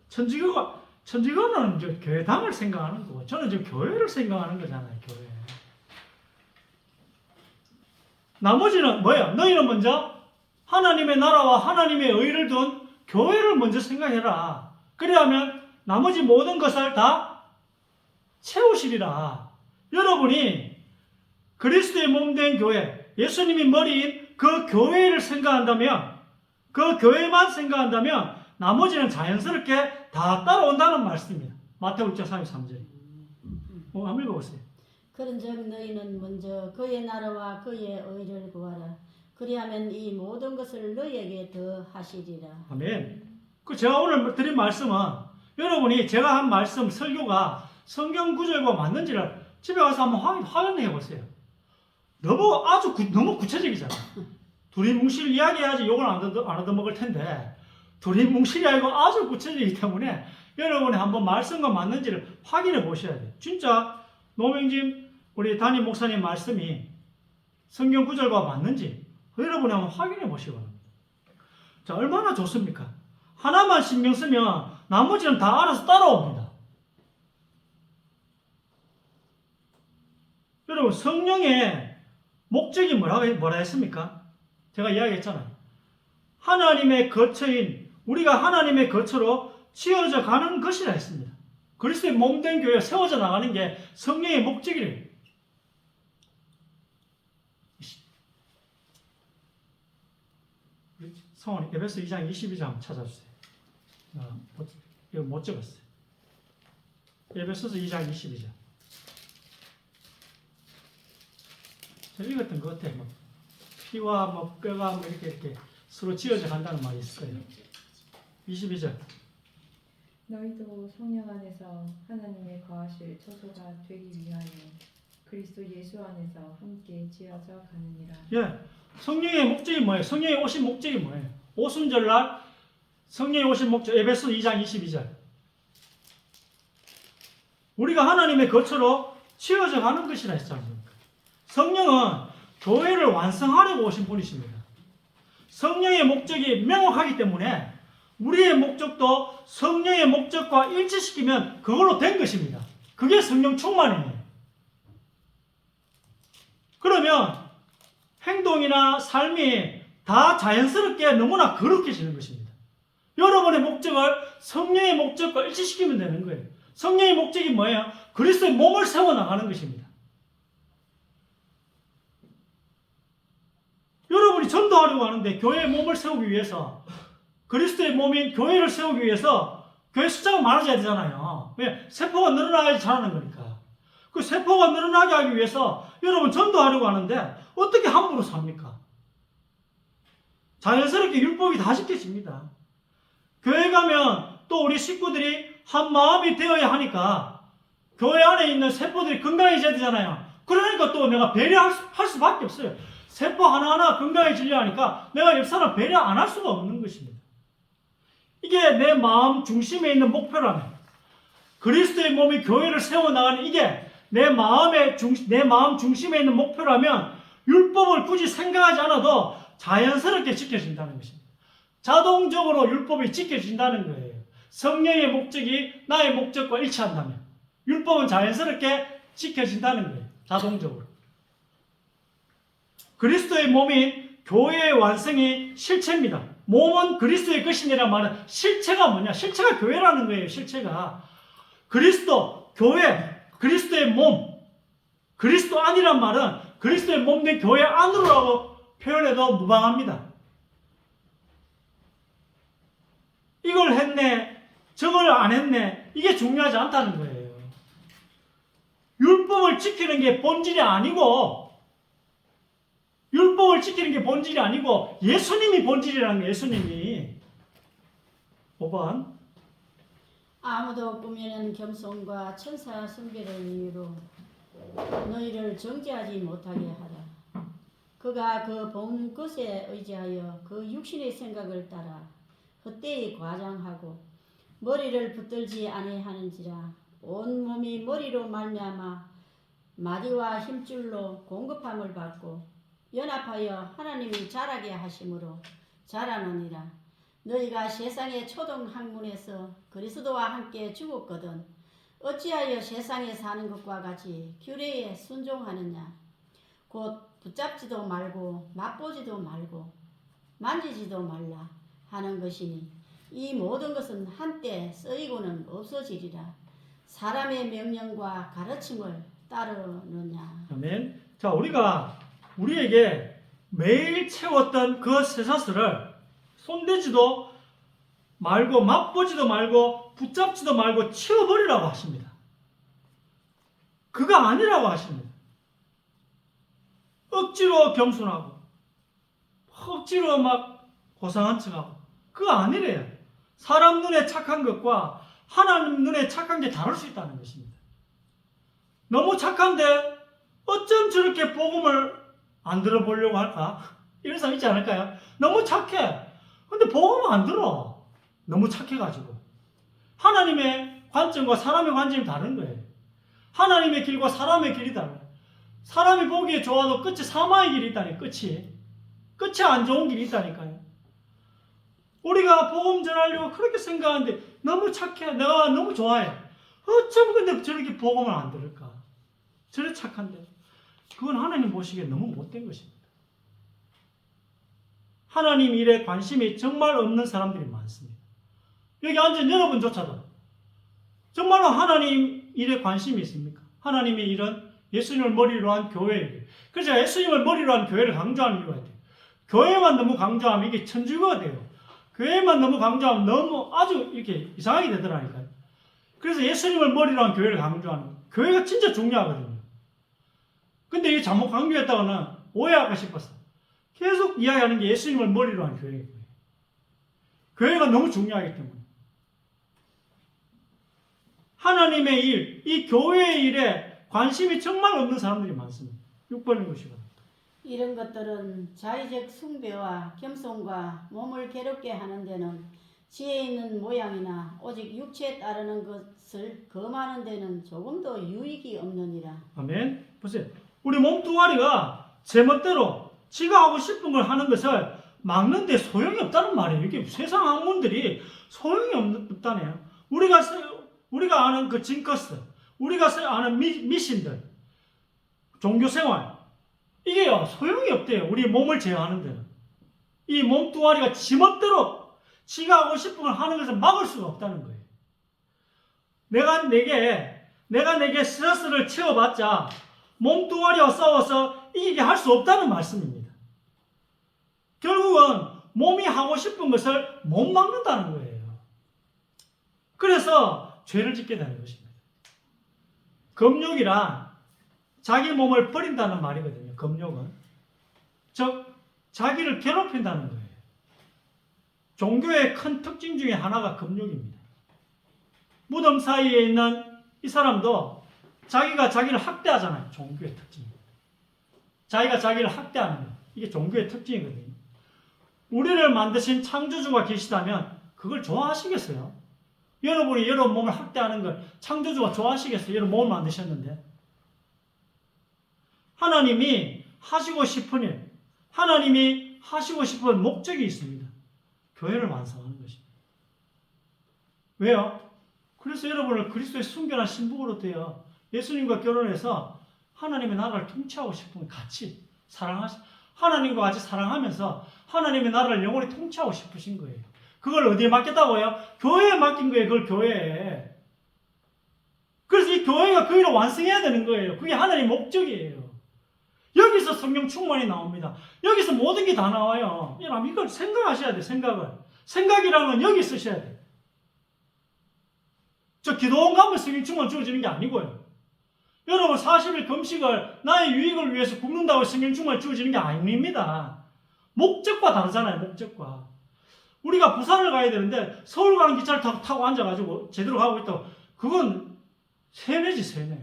천지교는 이제 교회당을 생각하는 거고 저는 지금 교회를 생각하는 거잖아요. 교회. 나머지는 뭐예요? 너희는 먼저 하나님의 나라와 하나님의 의를 둔 교회를 먼저 생각해라. 그래야면 나머지 모든 것을 다 채우시리라. 여러분이 그리스도의 몸된 교회, 예수님이 머리인 그 교회를 생각한다면, 그 교회만 생각한다면 나머지는 자연스럽게 다 따라온다는 말씀입니다. 마태복음 6장 33절. 한번 읽어보세요. 그런즉 너희는 먼저 그의 나라와 그의 의를 구하라. 그리하면 이 모든 것을 너희에게 더하시리라. 아멘. 제가 오늘 드린 말씀은 여러분이 제가 한 말씀 설교가 성경 구절과 맞는지를 집에 가서 한번 확인해 보세요. 너무 구체적이잖아. 둘이 뭉실 이야기해야지 욕을 안 얻어먹을 텐데 둘이 뭉실이 아니고 아주 구체적이기 때문에 여러분이 한번 말씀과 맞는지를 확인해 보셔야 돼요. 진짜 노명진 우리 담임 목사님 말씀이 성경 구절과 맞는지 여러분이 한번 확인해 보시기 바랍니다. 자, 얼마나 좋습니까? 하나만 신경 쓰면 나머지는 다 알아서 따라옵니다. 여러분, 성령의 목적이 뭐라 했습니까? 제가 이야기했잖아요. 하나님의 거처인 우리가 하나님의 거처로 치어져 가는 것이라 했습니다. 그리스도의 몸된 교회가 세워져 나가는 게 성령의 목적이래요. 성원이 에베소 2장 22장 찾아주세요. 이거 못 적었어요. 에베소서 2장 22장. 제가 읽었던 것 같아요. 피와 뼈가 이렇게 서로 지어져 간다는 말이 있을 거예요. 22절. 너희도 성령 안에서 하나님의 거하실 처소가 되기 위하여 그리스도 예수 안에서 함께 지어져 가느니라. 예, 성령의 목적이 뭐예요? 성령의 오신 목적이 뭐예요? 오순절날 성령의 오신 목적, 에베소 2장 22절. 우리가 하나님의 거처로 지어져 가는 것이라 했지 않습니까? 성령은 교회를 완성하려고 오신 분이십니다. 성령의 목적이 명확하기 때문에 우리의 목적도 성령의 목적과 일치시키면 그걸로 된 것입니다. 그게 성령 충만이에요. 그러면 행동이나 삶이 다 자연스럽게 너무나 거룩해지는 것입니다. 여러분의 목적을 성령의 목적과 일치시키면 되는 거예요. 성령의 목적이 뭐예요? 그리스도의 몸을 세워나가는 것입니다. 여러분이 전도하려고 하는데 교회의 몸을 세우기 위해서 그리스도의 몸인 교회를 세우기 위해서 교회 숫자가 많아져야 되잖아요. 왜? 세포가 늘어나야지 자라는 거니까. 그 세포가 늘어나게 하기 위해서 여러분 전도하려고 하는데 어떻게 함부로 삽니까? 자연스럽게 율법이 다 지켜집니다. 교회 가면 또 우리 식구들이 한 마음이 되어야 하니까 교회 안에 있는 세포들이 건강해져야 되잖아요. 그러니까 또 내가 배려할 수밖에 없어요. 세포 하나하나 건강해지려 하니까 내가 옆 사람 배려 안 할 수가 없는 것입니다. 이게 내 마음 중심에 있는 목표라면 그리스도의 몸이 교회를 세워나가는 이게 내 마음 중심에 있는 목표라면 율법을 굳이 생각하지 않아도 자연스럽게 지켜진다는 것입니다. 자동적으로 율법이 지켜진다는 거예요. 성령의 목적이 나의 목적과 일치한다면 율법은 자연스럽게 지켜진다는 거예요. 자동적으로. 그리스도의 몸인 교회의 완성이 실체입니다. 몸은 그리스도의 것이니라는 말은 실체가 뭐냐? 실체가 교회라는 거예요. 실체가. 그리스도, 교회, 그리스도의 몸. 그리스도 안이란 말은 그리스도의 몸된 교회 안으로라고 표현해도 무방합니다. 이걸 했네, 저걸 안 했네, 이게 중요하지 않다는 거예요. 율법을 지키는 게 본질이 아니고 율법을 지키는 게 본질이 아니고 예수님이 본질이라는 거예요. 예수님이. 5번. 아무도 꾸며낸 겸손과 천사 숭배를 이유로 너희를 정죄하지 못하게 하라. 그가 그 본 것에 의지하여 그 육신의 생각을 따라 헛되이 과장하고 머리를 붙들지 아니하는지라. 온 몸이 머리로 말미암아 마디와 힘줄로 공급함을 받고 연합하여 하나님이 자라게 하심으로 자라느니라. 너희가 세상의 초등 학문에서 그리스도와 함께 죽었거든 어찌하여 세상에 사는 것과 같이 규례에 순종하느냐. 곧 붙잡지도 말고 맛보지도 말고 만지지도 말라 하는 것이니 이 모든 것은 한때 쓰이고는 없어지리라. 사람의 명령과 가르침을 따르느냐. 아멘. 자, 우리에게 매일 채웠던 그 쇠사슬을 손대지도 말고 맛보지도 말고 붙잡지도 말고 치워버리라고 하십니다. 그거 아니라고 하십니다. 억지로 겸손하고 억지로 막 고상한 척하고 그거 아니래요. 사람 눈에 착한 것과 하나님 눈에 착한 게 다를 수 있다는 것입니다. 너무 착한데 어쩜 저렇게 복음을 안 들어보려고 할까? 이런 사람 있지 않을까요? 너무 착해. 근데 복음을 안 들어. 너무 착해가지고. 하나님의 관점과 사람의 관점이 다른 거예요. 하나님의 길과 사람의 길이 달라요. 사람이 보기에 좋아도 끝이 사마의 길이 있다니, 끝이 안 좋은 길이 있다니까요. 우리가 복음 전하려고 그렇게 생각하는데 너무 착해. 내가 너무 좋아해. 어쩜 근데 저렇게 복음을 안 들을까? 저래 착한데. 그건 하나님 보시기에 너무 못된 것입니다. 하나님 일에 관심이 정말 없는 사람들이 많습니다. 여기 앉은 여러분조차도 정말로 하나님 일에 관심이 있습니까? 하나님의 일은 예수님을 머리로 한 교회예요. 그래서 제가 예수님을 머리로 한 교회를 강조하는 이유가 돼요. 교회만 너무 강조하면 이게 천주교가 돼요. 교회만 너무 강조하면 너무 아주 이렇게 이상하게 되더라니까요. 그래서 예수님을 머리로 한 교회를 강조하는 거예요. 교회가 진짜 중요하거든요. 근데 이게 잘못 강조했다고는 오해할까 싶어서 계속 이야기하는 게 예수님을 머리로 한 교회예요. 교회가 너무 중요하기 때문에. 하나님의 일, 이 교회의 일에 관심이 정말 없는 사람들이 많습니다. 6번인 것이거든요. 이런 것들은 자의적 숭배와 겸손과 몸을 괴롭게 하는 데는 지혜 있는 모양이나 오직 육체에 따르는 것을 금하는 데는 조금도 유익이 없느니라. 아멘. 보세요. 우리 몸뚱아리가 제멋대로 지가 하고 싶은 걸 하는 것을 막는데 소용이 없다는 말이에요. 이게 세상 학문들이 소용이 없다네요. 우리가 아는 그 징커스, 우리가 아는 미신들, 종교생활, 이게요, 소용이 없대요. 우리 몸을 제어하는 데는. 이 몸뚱아리가 지멋대로 지가 하고 싶은 걸 하는 것을 막을 수가 없다는 거예요. 내가 내게 스트레스를 채워봤자 몸뚱아리와 싸워서 이기게 할 수 없다는 말씀입니다. 결국은 몸이 하고 싶은 것을 못 막는다는 거예요. 그래서 죄를 짓게 되는 것입니다. 금욕이란 자기 몸을 버린다는 말이거든요. 금욕은. 즉 자기를 괴롭힌다는 거예요. 종교의 큰 특징 중에 하나가 금욕입니다. 무덤 사이에 있는 이 사람도 자기가 자기를 학대하잖아요. 종교의 특징입니다. 자기가 자기를 학대하는 것. 이게 종교의 특징이거든요. 우리를 만드신 창조주가 계시다면 그걸 좋아하시겠어요? 여러분이 여러분 몸을 학대하는 걸 창조주가 좋아하시겠어요? 여러분 몸을 만드셨는데. 하나님이 하시고 싶은 일, 하나님이 하시고 싶은 목적이 있습니다. 교회를 완성하는 것입니다. 왜요? 그래서 여러분을 그리스도의 순결한 신부로 되어 예수님과 결혼해서 하나님의 나라를 통치하고 싶은 같이 하나님과 같이 사랑하면서 하나님의 나라를 영원히 통치하고 싶으신 거예요. 그걸 어디에 맡겼다고요? 교회에 맡긴 거예요. 그걸 교회에. 그래서 이 교회가 그 일을 완성해야 되는 거예요. 그게 하나님의 목적이에요. 여기서 성령 충만이 나옵니다. 여기서 모든 게 다 나와요. 여러분 이걸 생각하셔야 돼요. 생각이라는 건 여기 쓰셔야 돼요. 저 기도원 가면 성령 충만 주어지는 게 아니고요. 여러분 40일 금식을 나의 유익을 위해서 굶는다고 성경 충만이 주어지는 게 아닙니다. 목적과 다르잖아요. 목적과. 우리가 부산을 가야 되는데 서울 가는 기차를 타고 앉아가지고 제대로 가고 있다고 그건 세뇌지 세뇌.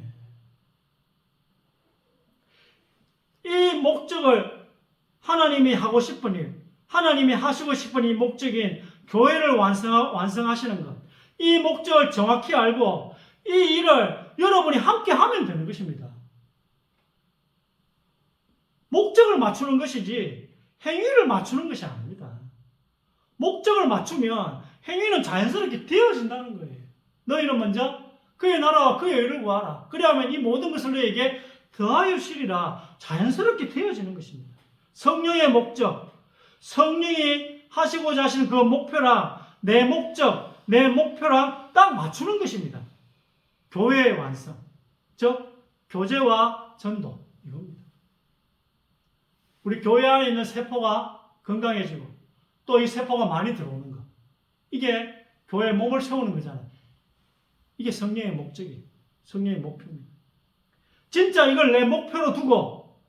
이 목적을 하나님이 하고 싶은 일, 하나님이 하시고 싶은 이 목적인 교회를 완성하시는 것, 이 목적을 정확히 알고 이 일을 여러분이 함께 하면 되는 것입니다. 목적을 맞추는 것이지 행위를 맞추는 것이 아닙니다. 목적을 맞추면 행위는 자연스럽게 되어진다는 거예요. 너희는 먼저 그의 나라와 그의 의를 구하라. 그리하면 이 모든 것을 너희에게 더하여 주시리라. 자연스럽게 되어지는 것입니다. 성령의 목적, 성령이 하시고자 하시는 그 목표랑 내 목적, 내 목표랑 딱 맞추는 것입니다. 교회의 완성, 즉 교제와 전도 이겁니다. 우리 교회 안에 있는 세포가 건강해지고 또 이 세포가 많이 들어오는 것, 이게 교회의 몸을 세우는 거잖아요. 이게 성령의 목적이에요. 성령의 목표입니다. 진짜 이걸 내 목표로 두고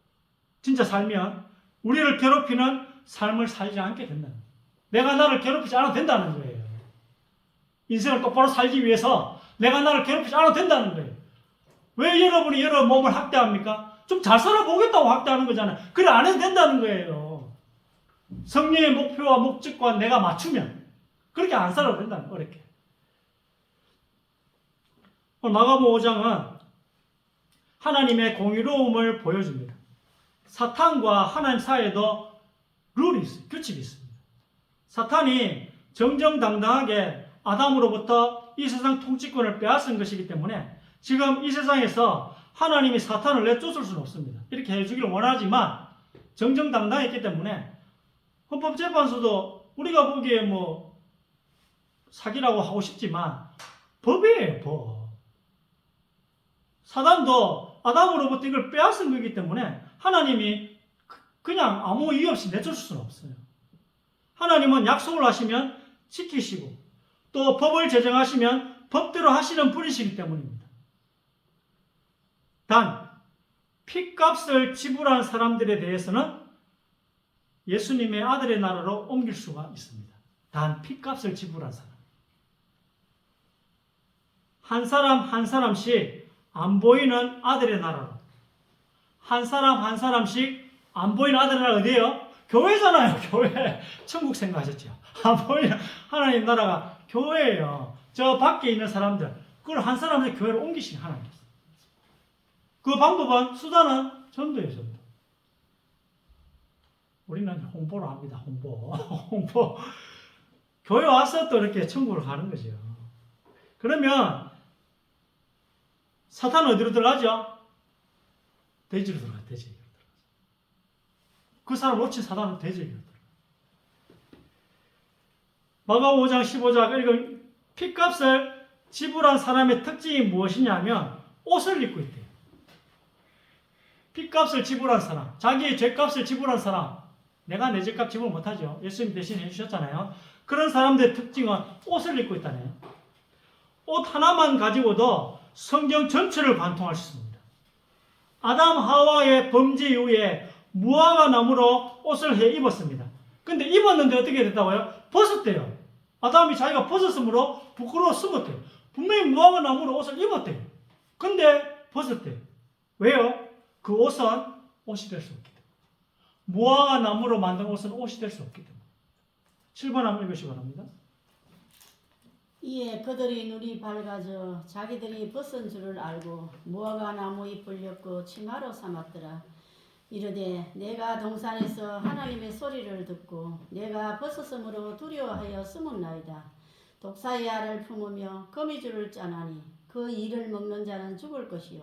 진짜 살면 우리를 괴롭히는 삶을 살지 않게 된다는 거예요. 내가 나를 괴롭히지 않아도 된다는 거예요. 인생을 똑바로 살기 위해서 내가 나를 괴롭히지 않아도 된다는 거예요. 왜 여러분이 여러분 몸을 학대합니까? 좀 잘 살아보겠다고 학대하는 거잖아요. 그래 안 해도 된다는 거예요. 성령의 목표와 목적과 내가 맞추면 그렇게 안 살아도 된다는 거예요. 어렵게. 오늘 마가복음 5장은 하나님의 공의로움을 보여줍니다. 사탄과 하나님 사이에도 룰이 있어요. 규칙이 있습니다. 사탄이 정정당당하게 아담으로부터 이 세상 통치권을 빼앗은 것이기 때문에 지금 이 세상에서 하나님이 사탄을 내쫓을 수는 없습니다. 이렇게 해주기를 원하지만 정정당당했기 때문에 헌법재판소도 우리가 보기에 뭐 사기라고 하고 싶지만 법이에요. 법. 사단도 아담으로부터 이걸 빼앗은 거기 때문에 하나님이 그냥 아무 이유 없이 내쫓을 수는 없어요. 하나님은 약속을 하시면 지키시고 또 법을 제정하시면 법대로 하시는 분이시기 때문입니다. 단 핏값을 지불한 사람들에 대해서는 예수님의 아들의 나라로 옮길 수가 있습니다. 단 핏값을 지불한 사람. 한 사람 한 사람씩 안 보이는 아들의 나라로. 한 사람 한 사람씩 안 보이는 아들의 나라 어디예요? 교회잖아요. 교회. 천국 생각하셨죠? 안 보이는 하나님 나라가 교회예요. 저 밖에 있는 사람들. 그걸 한 사람씩 교회로 옮기신 하나님. 그 방법은 수단은 전도예요. 전도. 우리는 홍보를 합니다. 홍보. 홍보. 교회 와서 또 이렇게 천국을 가는 거죠. 그러면 사탄은 어디로 들어가죠? 돼지로 들어가요. 돼지로 들어가죠. 그 사람 놓친 사단은 돼지로 들어가요. 마가복음 5장 15절 핏값을 지불한 사람의 특징이 무엇이냐면 옷을 입고 있대요. 핏값을 지불한 사람, 자기의 죄값을 지불한 사람, 내가 내 죄값 지불 못하죠. 예수님 대신 해주셨잖아요. 그런 사람들의 특징은 옷을 입고 있다네요. 옷 하나만 가지고도 성경 전체를 관통할 수 있습니다. 아담 하와의 범죄 이후에 무화과 나무로 옷을 해 입었습니다. 근데 입었는데 어떻게 됐다고요? 벗었대요. 아담이 자기가 벗었으므로 부끄러워 숨었대요. 분명히 무화과 나무로 옷을 입었대요. 근데 벗었대요. 왜요? 그 옷은 옷이 될 수 없기 때문에. 무화과 나무로 만든 옷은 옷이 될 수 없기 때문에. 7번 한번 읽으시기 바랍니다. 이에 그들이 눈이 밝아져 자기들이 벗은 줄을 알고 무화과 나무 잎을 엮고 치마로 삼았더라. 이르되 내가 동산에서 하나님의 소리를 듣고 내가 벗었으므로 두려워하여 숨었나이다. 독사의 알을 품으며 거미줄을 짜나니 그 이를 먹는 자는 죽을 것이요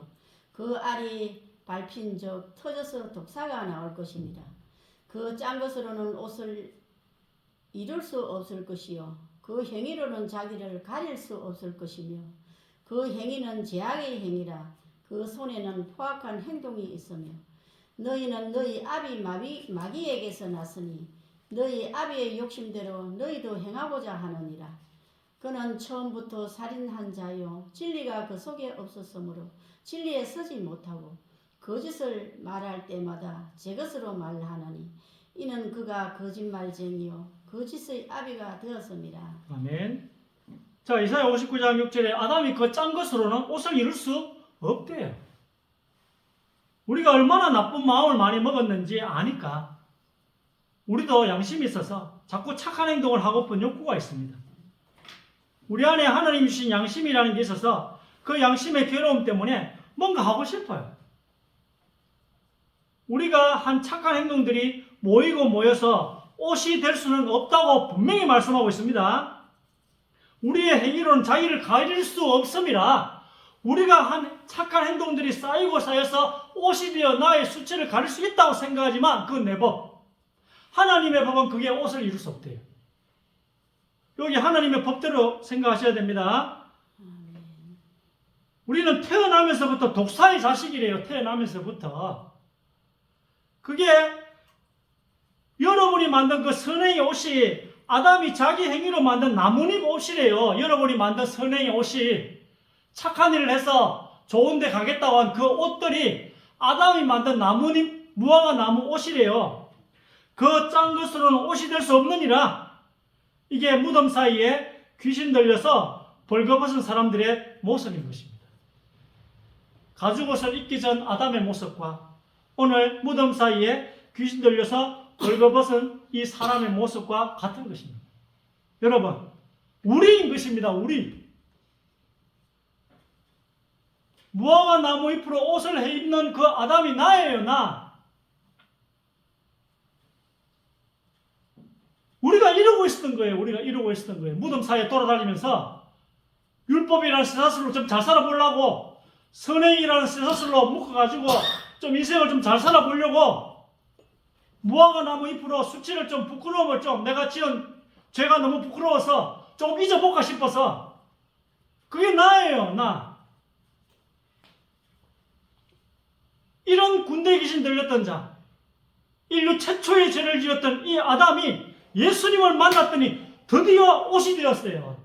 그 알이 밟힌 적 터져서 독사가 나올 것입니다. 그 짠 것으로는 옷을 이룰 수 없을 것이요 그 행위로는 자기를 가릴 수 없을 것이며 그 행위는 죄악의 행위라. 그 손에는 포악한 행동이 있으며 너희는 너희 아비 마귀에게서 났으니 너희 아비의 욕심대로 너희도 행하고자 하느니라. 그는 처음부터 살인한 자요 진리가 그 속에 없었으므로 진리에 서지 못하고 거짓을 말할 때마다 제 것으로 말하느니 이는 그가 거짓말쟁이요 거짓의 아비가 되었습니다. 아멘. 자, 이사야 59장 6절에 아담이 그 짠 것으로는 옷을 이룰 수 없대요. 우리가 얼마나 나쁜 마음을 많이 먹었는지 아니까 우리도 양심이 있어서 자꾸 착한 행동을 하고픈 욕구가 있습니다. 우리 안에 하나님 주신 양심이라는 게 있어서 그 양심의 괴로움 때문에 뭔가 하고 싶어요. 우리가 한 착한 행동들이 모이고 모여서 옷이 될 수는 없다고 분명히 말씀하고 있습니다. 우리의 행위로는 자기를 가릴 수 없습니다. 우리가 한 착한 행동들이 쌓이고 쌓여서 옷이 되어 나의 수치를 가릴 수 있다고 생각하지만 그건 내 법. 하나님의 법은 그게 옷을 이룰 수 없대요. 여기 하나님의 법대로 생각하셔야 됩니다. 우리는 태어나면서부터 독사의 자식이래요. 태어나면서부터. 그게 여러분이 만든 그 선행의 옷이 아담이 자기 행위로 만든 나뭇잎 옷이래요. 여러분이 만든 선행의 옷이 착한 일을 해서 좋은 데 가겠다고 한 그 옷들이 아담이 만든 나뭇잎 무화과 나무 옷이래요. 그 짠 것으로는 옷이 될 수 없느니라. 이게 무덤 사이에 귀신 들려서 벌거벗은 사람들의 모습인 것입니다. 가죽옷을 입기 전 아담의 모습과 오늘 무덤 사이에 귀신 들려서 벌거벗은 이 사람의 모습과 같은 것입니다. 여러분, 우리인 것입니다. 우리. 무화과 나무 잎으로 옷을 해 입는 그 아담이 나예요. 나. 우리가 이러고 있었던 거예요. 우리가 이러고 있었던 거예요. 무덤 사이에 돌아다니면서 율법이라는 쇠사슬로 좀 잘 살아보려고 선행이라는 쇠사슬로 묶어가지고 좀 인생을 좀 잘 살아보려고 무화과 나무 잎으로 수치를 좀 부끄러움을 좀 내가 지은 죄가 너무 부끄러워서 좀 잊어볼까 싶어서 그게 나예요. 나. 이런 군대 귀신 들렸던 자, 인류 최초의 죄를 지었던 이 아담이 예수님을 만났더니 드디어 옷이 되었어요.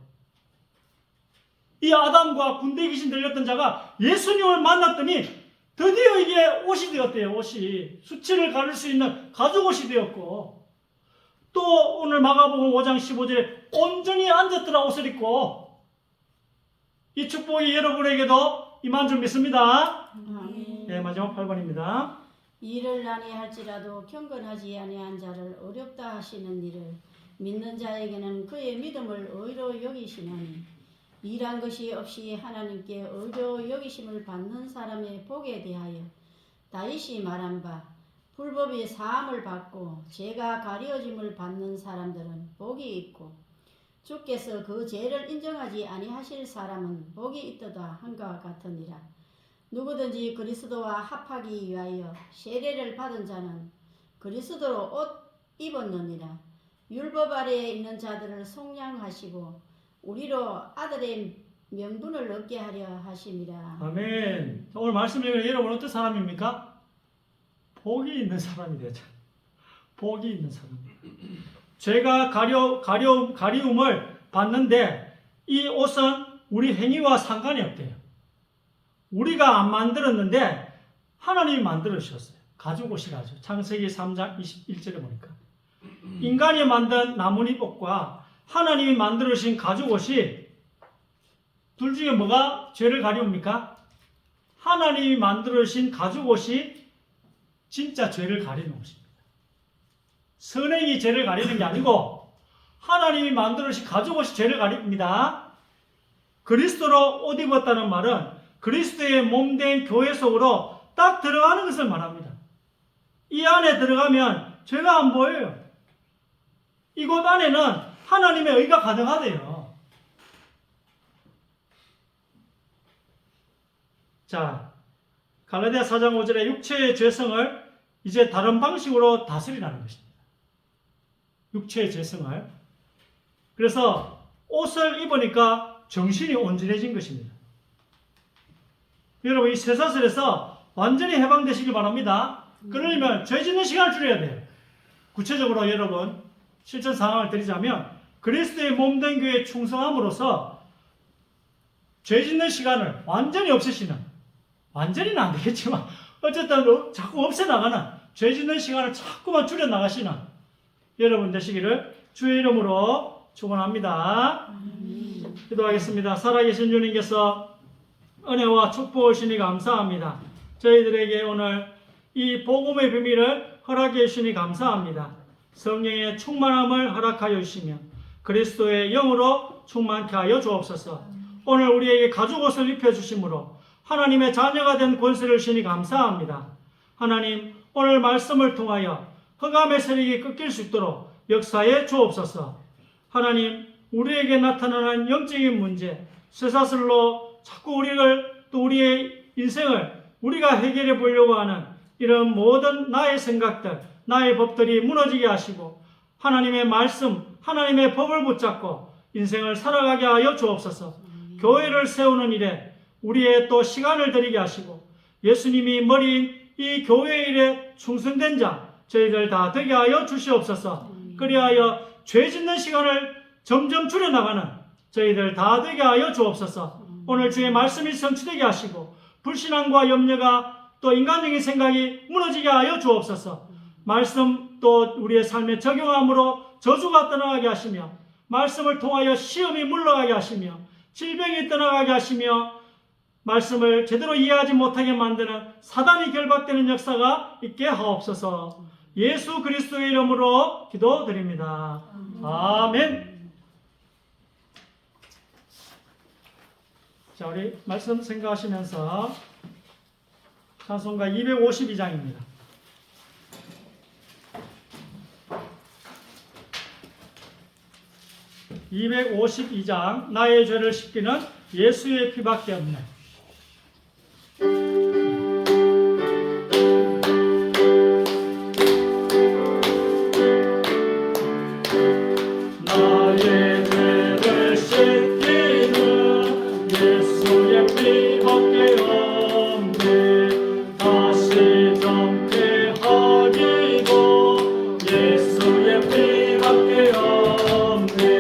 이 아담과 군대 귀신 들렸던 자가 예수님을 만났더니 드디어 이게 옷이 되었대요. 옷이. 수치를 가릴 수 있는 가죽옷이 되었고 또 오늘 마가복음 5장 15절에 온전히 앉았더라 옷을 입고 이 축복이 여러분에게도 임한 줄 믿습니다. 네, 마지막 8번입니다. 일을 아니할지라도 경건하지 아니한 자를 어렵다 하시는 일을 믿는 자에게는 그의 믿음을 의로 여기시나니 일한 것이 없이 하나님께 의로 여기심을 받는 사람의 복에 대하여 다윗이 말한 바 불법이 사함을 받고 죄가 가려짐을 받는 사람들은 복이 있고 주께서 그 죄를 인정하지 아니하실 사람은 복이 있도다 한과 같으니라. 누구든지 그리스도와 합하기 위하여 세례를 받은 자는 그리스도로 옷 입었느니라. 율법 아래에 있는 자들을 속량하시고 우리로 아들의 명분을 얻게 하려 하심이라. 아멘. 오늘 말씀 읽은 여러분 어떤 사람입니까? 복이 있는 사람이 되죠. 복이 있는 사람. 죄가 가리움을 받는데 이 옷은 우리 행위와 상관이 없대요. 우리가 안 만들었는데 하나님이 만들어 주셨어요. 가죽옷이라죠. 창세기 3장 21절에 보니까 인간이 만든 나뭇잎 옷과 하나님이 만들어 주신 가죽옷이 둘 중에 뭐가 죄를 가리웁니까? 하나님이 만들어 주신 가죽옷이 진짜 죄를 가리는 옷입니다. 선행이 죄를 가리는 게 아니고 하나님이 만들어 주신 가죽옷이 죄를 가립니다. 그리스도로 옷 입었다는 말은 그리스도의 몸된 교회 속으로 딱 들어가는 것을 말합니다. 이 안에 들어가면 죄가 안 보여요. 이곳 안에는 하나님의 의가 가득하대요. 자, 갈라디아 4장 5절에 육체의 죄성을 이제 다른 방식으로 다스리라는 것입니다. 육체의 죄성을. 그래서 옷을 입으니까 정신이 온전해진 것입니다. 여러분 이 쇠사슬에서 완전히 해방되시길 바랍니다. 그러려면 죄 짓는 시간을 줄여야 돼요. 구체적으로 여러분 실천 상황을 드리자면 그리스도의 몸된 교회에 충성함으로써 죄 짓는 시간을 완전히 없애시는, 완전히는 안 되겠지만 어쨌든 자꾸 없애나가는, 죄 짓는 시간을 자꾸만 줄여나가시는 여러분 되시기를 주의 이름으로 축원합니다. 기도하겠습니다. 살아계신 주님께서 은혜와 축복을 주시니 감사합니다. 저희들에게 오늘 이 복음의 비밀을 허락해 주시니 감사합니다. 성령의 충만함을 허락하여 주시며 그리스도의 영으로 충만케 하여 주옵소서. 오늘 우리에게 가죽옷을 입혀주심으로 하나님의 자녀가 된 권세를 주시니 감사합니다. 하나님, 오늘 말씀을 통하여 흑암의 세력이 꺾일 수 있도록 역사해 주옵소서. 하나님, 우리에게 나타나는 영적인 문제, 쇠사슬로 자꾸 우리를, 또 우리의 인생을 우리가 해결해 보려고 하는 이런 모든 나의 생각들, 나의 법들이 무너지게 하시고 하나님의 말씀, 하나님의 법을 붙잡고 인생을 살아가게 하여 주옵소서. 교회를 세우는 일에 우리의 또 시간을 들이게 하시고 예수님이 머리인 이 교회 일에 충성된 자 저희들 다 되게 하여 주시옵소서. 그리하여 죄 짓는 시간을 점점 줄여나가는 저희들 다 되게 하여 주옵소서. 오늘 주의 말씀이 성취되게 하시고 불신앙과 염려가 또 인간적인 생각이 무너지게 하여 주옵소서. 말씀 또 우리의 삶에 적용함으로 저주가 떠나가게 하시며 말씀을 통하여 시험이 물러가게 하시며 질병이 떠나가게 하시며 말씀을 제대로 이해하지 못하게 만드는 사단이 결박되는 역사가 있게 하옵소서. 예수 그리스도의 이름으로 기도드립니다. 아멘. 자, 우리 말씀 생각하시면서 찬송가 252장입니다. 252장 나의 죄를 씻기는 예수의 피밖에 없네. 나의 죄를 씻기는 예수의 피밖에 없네. 다시 정죄하기도 예수의 피밖에 없네.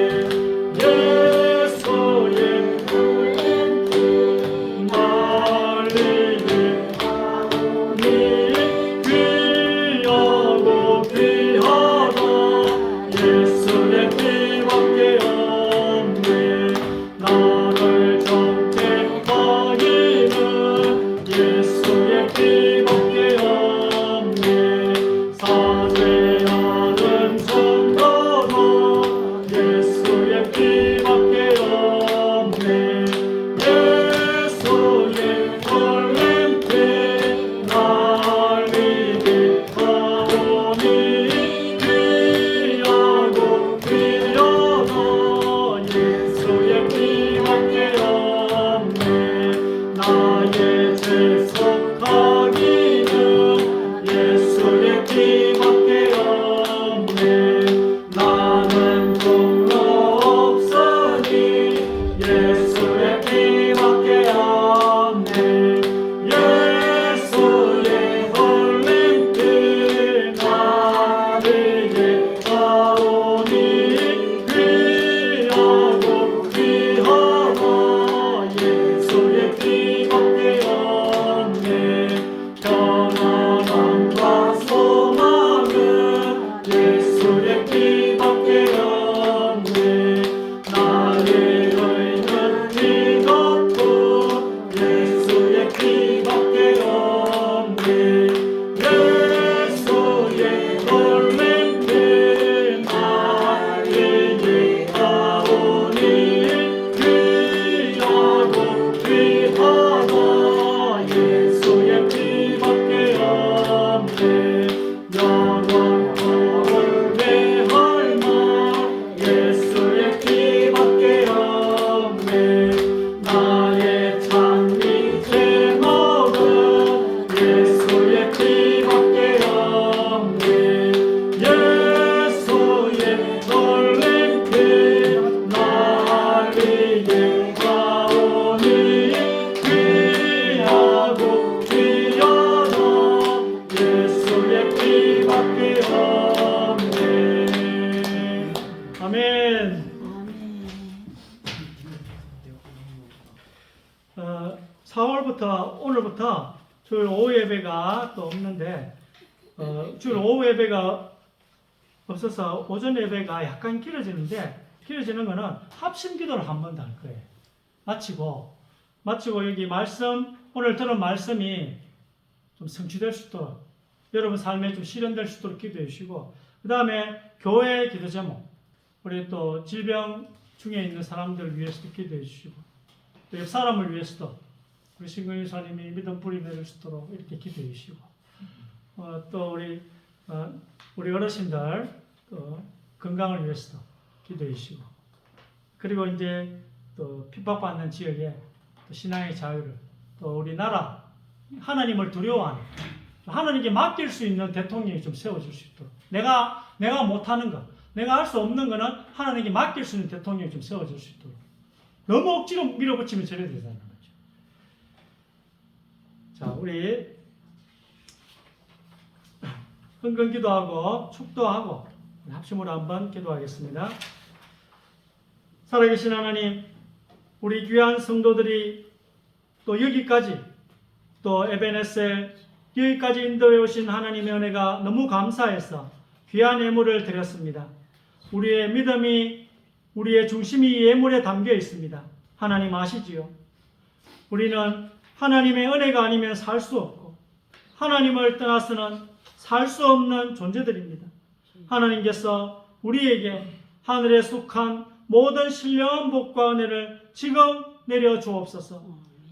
아멘. 오늘부터 주일 오후 예배가 또 없는데 주일 오후 예배가 없어서 오전 예배가 약간 길어지는 거는 합심 기도를 한 번 더 할 거예요. 마치고 여기 말씀, 오늘 들은 말씀이 좀 성취될 수 있도록, 여러분 삶에 좀 실현될 수 있도록 기도해 주시고, 그 다음에 교회 기도 제목, 우리 또 질병 중에 있는 사람들을 위해서도 기도해 주시고, 또 옆 사람을 위해서도 우리 신근희 사님이 믿음 뿌리 내릴 수 있도록 이렇게 기도해 주시고, 또 우리 어르신들 또 건강을 위해서도 기도해 주시고, 그리고 이제 또 핍박받는 지역에 또 신앙의 자유를, 또 우리나라 하나님을 두려워하는, 하나님께 맡길 수 있는 대통령이 좀 세워질 수 있도록, 내가 못하는 거, 내가 할 수 없는 거는 하나님께 맡길 수 있는 대통령이 좀 세워질 수 있도록. 너무 억지로 밀어붙이면 저래 되잖아요. 자, 우리 헌금 기도하고 축도하고 합심으로 한번 기도하겠습니다. 살아계신 하나님, 우리 귀한 성도들이 또 여기까지, 또 에베네셀 여기까지 인도해 오신 하나님의 은혜가 너무 감사해서 귀한 예물을 드렸습니다. 우리의 믿음이, 우리의 중심이 이 예물에 담겨 있습니다. 하나님 아시지요? 우리는 하나님의 은혜가 아니면 살 수 없고 하나님을 떠나서는 살 수 없는 존재들입니다. 하나님께서 우리에게 하늘에 속한 모든 신령한 복과 은혜를 지금 내려 주옵소서.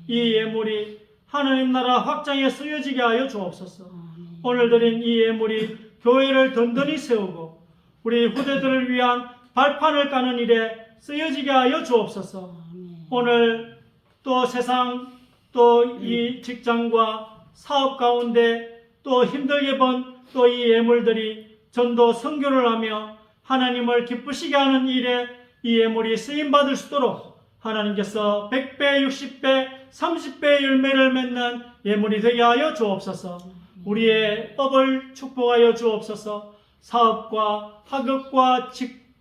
이 예물이 하나님 나라 확장에 쓰여지게 하여 주옵소서. 오늘 드린 이 예물이 교회를 든든히 세우고 우리 후대들을 위한 발판을 까는 일에 쓰여지게 하여 주옵소서. 오늘 또 세상, 또 이 직장과 사업 가운데 또 힘들게 번 또 이 예물들이 전도 선교를 하며 하나님을 기쁘시게 하는 일에 이 예물이 쓰임받을 수 있도록 하나님께서 100배, 60배, 30배의 열매를 맺는 예물이 되게 하여 주옵소서. 우리의 업을 축복하여 주옵소서. 사업과 학업과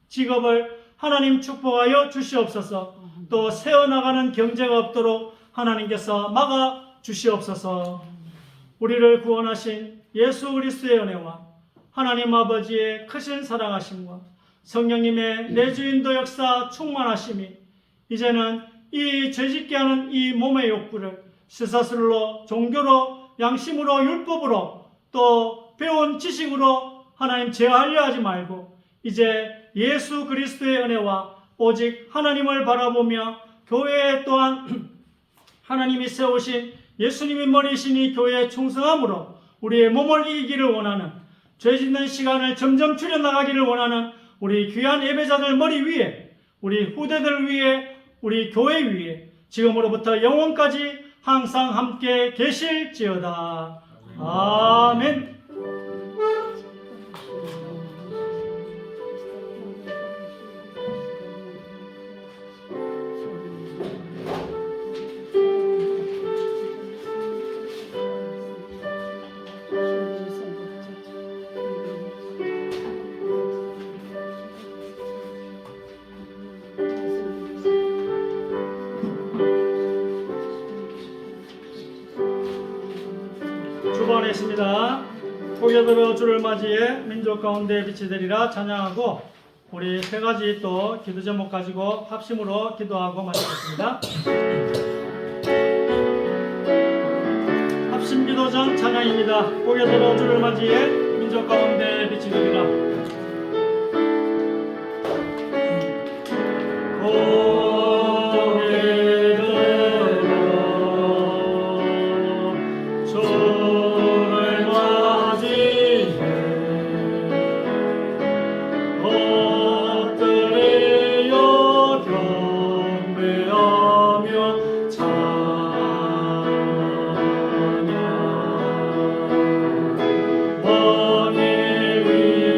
직업을 하나님 축복하여 주시옵소서. 또 새어나가는 경제가 없도록 하나님께서 막아 주시옵소서. 우리를 구원하신 예수 그리스도의 은혜와 하나님 아버지의 크신 사랑하심과 성령님의 내주인도 역사 충만하심이 이제는 이 죄짓게 하는 이 몸의 욕구를 쇠사슬로, 종교로, 양심으로, 율법으로 또 배운 지식으로 하나님 제어하려 하지 말고 이제 예수 그리스도의 은혜와 오직 하나님을 바라보며 교회 또한 하나님이 세우신 예수님이 머리신 이 교회에 충성함으로 우리의 몸을 이기기를 원하는, 죄 짓는 시간을 점점 줄여나가기를 원하는 우리 귀한 예배자들 머리 위에, 우리 후대들 위에, 우리 교회 위에 지금으로부터 영원까지 항상 함께 계실지어다. 아멘. 주보하겠습니다. 고개 들어 주를 맞이해 민족 가운데 빛이 되리라 찬양하고 우리 세 가지 또 기도 제목 가지고 합심으로 기도하고 마치겠습니다. 합심 기도 전 찬양입니다. 고개 들어 주를 맞이해 민족 가운데 빛이 되리라. 원의 위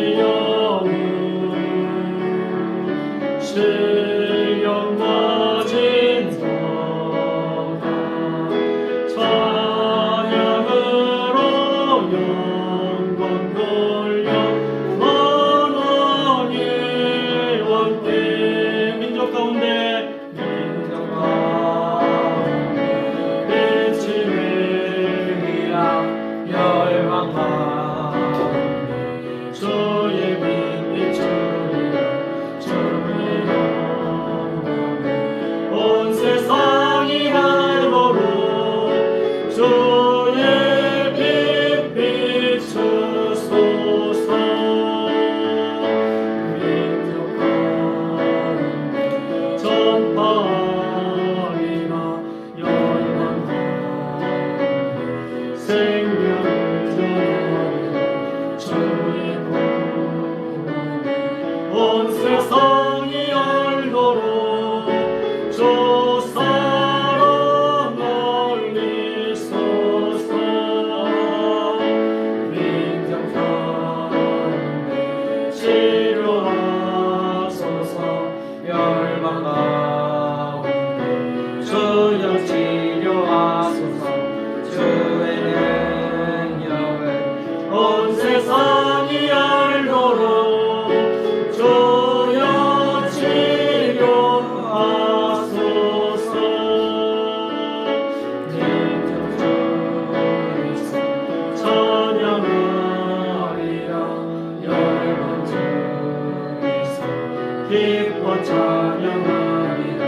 찬양하리라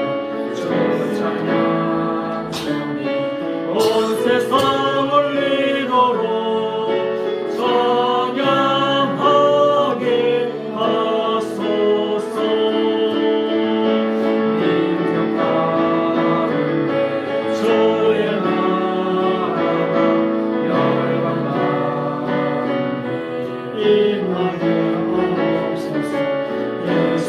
주 찬양 주님 온 세상을 이도록 찬양하게 하소서 민족 가운데 주의 나라가 열방 가운데 임하게 하옵소서 예수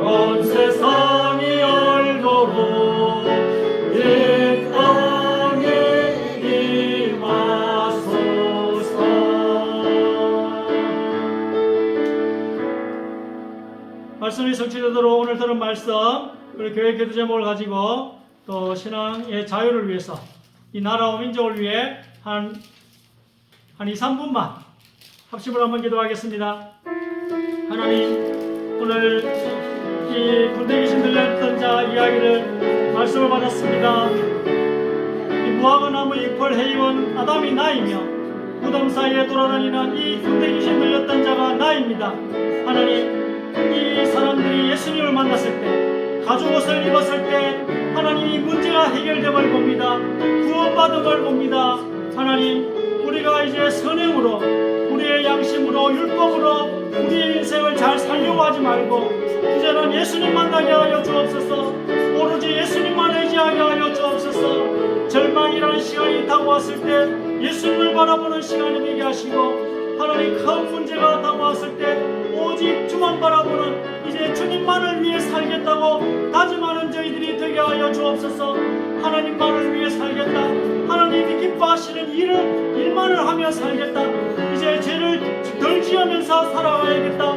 온 세상이 알도록 이 땅에 임하소서. 말씀이 성취되도록 오늘 들은 말씀 우리 교회 기도 제목을 가지고 또 신앙의 자유를 위해서 이 나라와 민족을 위해 한 2, 3분만 합심을 한번 기도하겠습니다. 하나님 오늘 이 군대 귀신 들렸던 자 이야기를 말씀을 받았습니다. 이 무화과 나무 잎을 헤이온 아담이 나이며 무덤 사이에 돌아다니는 이 군대 귀신 들렸던 자가 나입니다. 하나님 이 사람들이 예수님을 만났을 때 가죽 옷을 입었을 때 하나님 이 문제가 해결됨을 봅니다. 구원받음을 봅니다. 하나님 우리가 이제 선행으로 우리의 양심으로 율법으로 우리의 인생을 잘 살려고 하지 말고 이제는 예수님 만나게 하여 주옵소서. 오로지 예수님만 의지하게 하여 주옵소서. 절망이라는 시간이 다가왔을 때 예수님을 바라보는 시간이 되게 하시고 하나님 큰 문제가 다가왔을 때 오직 주만 바라보는 이제 주님만을 위해 살겠다고 다짐하는 저희들이 되게 하여 주옵소서. 하나님만을 위해 살겠다. 하나님이 기뻐하시는 일만을 하며 살겠다. 이제 죄를 덜 지으면서 살아가야겠다.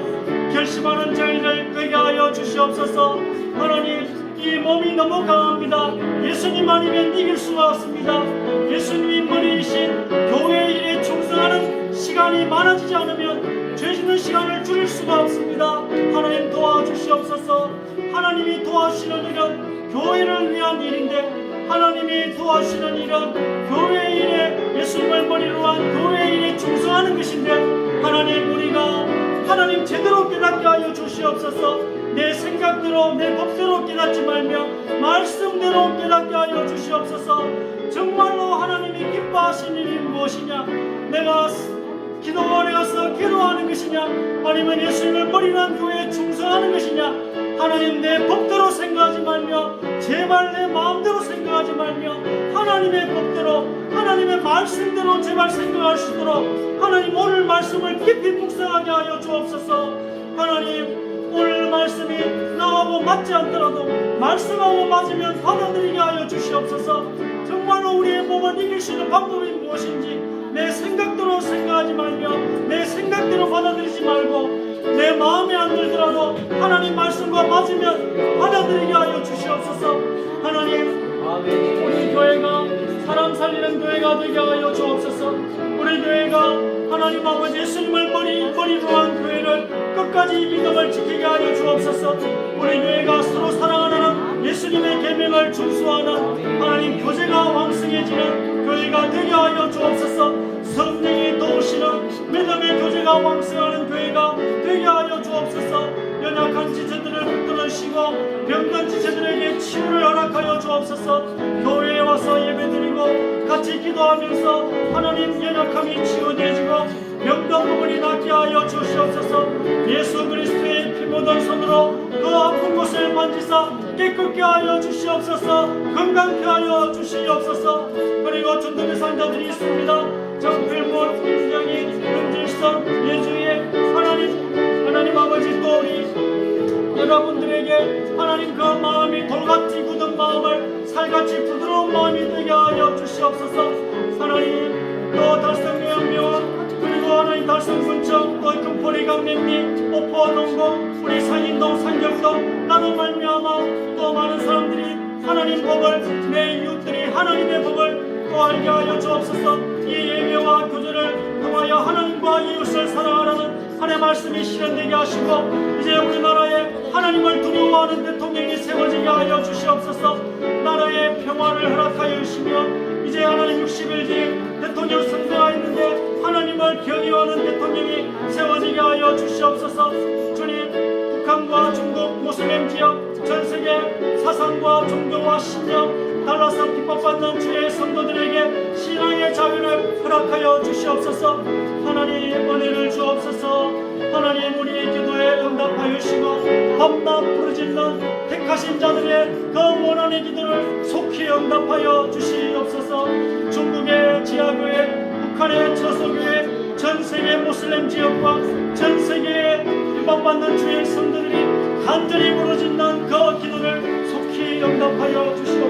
결심하는 저희들 되게 하여 주시옵소서. 하나님 이 몸이 너무 강합니다. 예수님 아니면 이길 수가 없습니다. 예수님이 머리이신 교회 일에 충성하는 시간이 많아지지 않으면 죄 짓는 시간을 줄일 수가 없습니다. 하나님 도와주시옵소서. 하나님이 도와주시는 일은 교회를 위한 일인데 하나님이 도와주시는 일은 교회 일에 예수님을 머리로 한 교회 일에 충성하는 것인데 하나님 우리가 하나님 제대로 깨닫게 하여 주시옵소서. 내 생각대로 내 법대로 깨닫지 말며 말씀대로 깨닫게 하여 주시옵소서. 정말로 하나님이 기뻐하신 일이 무엇이냐? 내가 기도원에 가서 기도하는 것이냐? 아니면 예수님을 머리로 한 교회에 충성하는 것이냐? 하나님 내 법대로 생각하지 말며 제발 내 마음대로 생각하지 말며 하나님의 법대로 하나님의 말씀대로 제발 생각할 수 있도록 하나님 오늘 말씀을 깊이 묵상하게 하여 주옵소서. 하나님 오늘 말씀이 나하고 맞지 않더라도 말씀하고 맞으면 받아들이게 하여 주시옵소서. 정말로 우리의 몸을 이길 수 있는 방법이 무엇인지 내 생각대로 생각하지 말며 내 생각대로 받아들이지 말고 내 마음에 안 들더라도 하나님 말씀과 맞으면 받아들이게 하여 주시옵소서. 하나님 우리 교회가 사람 살리는 교회가 되게 하여 주옵소서. 우리 교회가 하나님 아버지 예수님을 머리로 한 교회를 끝까지 믿음을 지키게 하여 주옵소서. 우리 교회가 서로 사랑하는 예수님의 계명을 준수하는 하나님 교제가 왕성해지는 교회가 되게 하여 주옵소서. 성령이 도우시는 믿음의 교제가 왕성하는 교회가 되게 하여 주옵소서. 연약한 지체들을 붙들으시고 병든 지체들에게 치유를 허락하여 주옵소서. 교회에 와서 예배드리고 같이 기도하면서 하나님 연약함이 치유되어지고 병든 부분이 낫게 하여 주시옵소서. 예수 그리스도의 피 묻은 손으로 그 아픈 곳을 만지사 깨끗게 하여 주시옵소서. 건강케 하여 주시옵소서. 그리고 전도의 산자들이 있습니다. 정필문, 김정희, 윤질선, 예주의 하나님 아버지 또 우리 여러분들에게 하나님 그 마음이 돌같이 굳은 마음을 살같이 부드러운 마음이 되게 하여 주시옵소서. 하나님 또 달성명명 그리고 하나님 달성군청 또 금포리 강냉리 오포 동공 우리 상인동 상경동 나도 말미암아 또 많은 사람들이 하나님 법을 내 이웃들이 하나님의 법을 또 알게 하여 주옵소서. 이 예배와 교제를 통하여 하나님과 이웃을 사랑하라는 하나님의 말씀이 실현되게 하시고 이제 우리나라에 하나님을 두려워하는 대통령이 세워지게 하여 주시옵소서. 나라의 평화를 허락하여 주시며 이제 하나님 60일 뒤에 대통령 선거가 있는데 하나님을 경외하는 대통령이 세워지게 하여 주시옵소서. 주님 북한과 중국 모슬렘 지역 전 세계 사상과 종교와 신념 달라서 핍박받는 주의 성도들에게 신앙의 자유를 허락하여 주시옵소서. 하나님 은혜를 주옵소서. 하나님 우리의 기도에 응답하여 주시고 밤낮 부르짖는 택하신 자들의 그 원한의 기도를 속히 응답하여 주시옵소서. 중국의 지하교회, 북한의 처소교회, 전 세계 모슬렘 지역과 전 세계에 핍박받는 주의 성도들이 간절히 부르짖는 그 기도를 속히 응답하여 주시옵소서.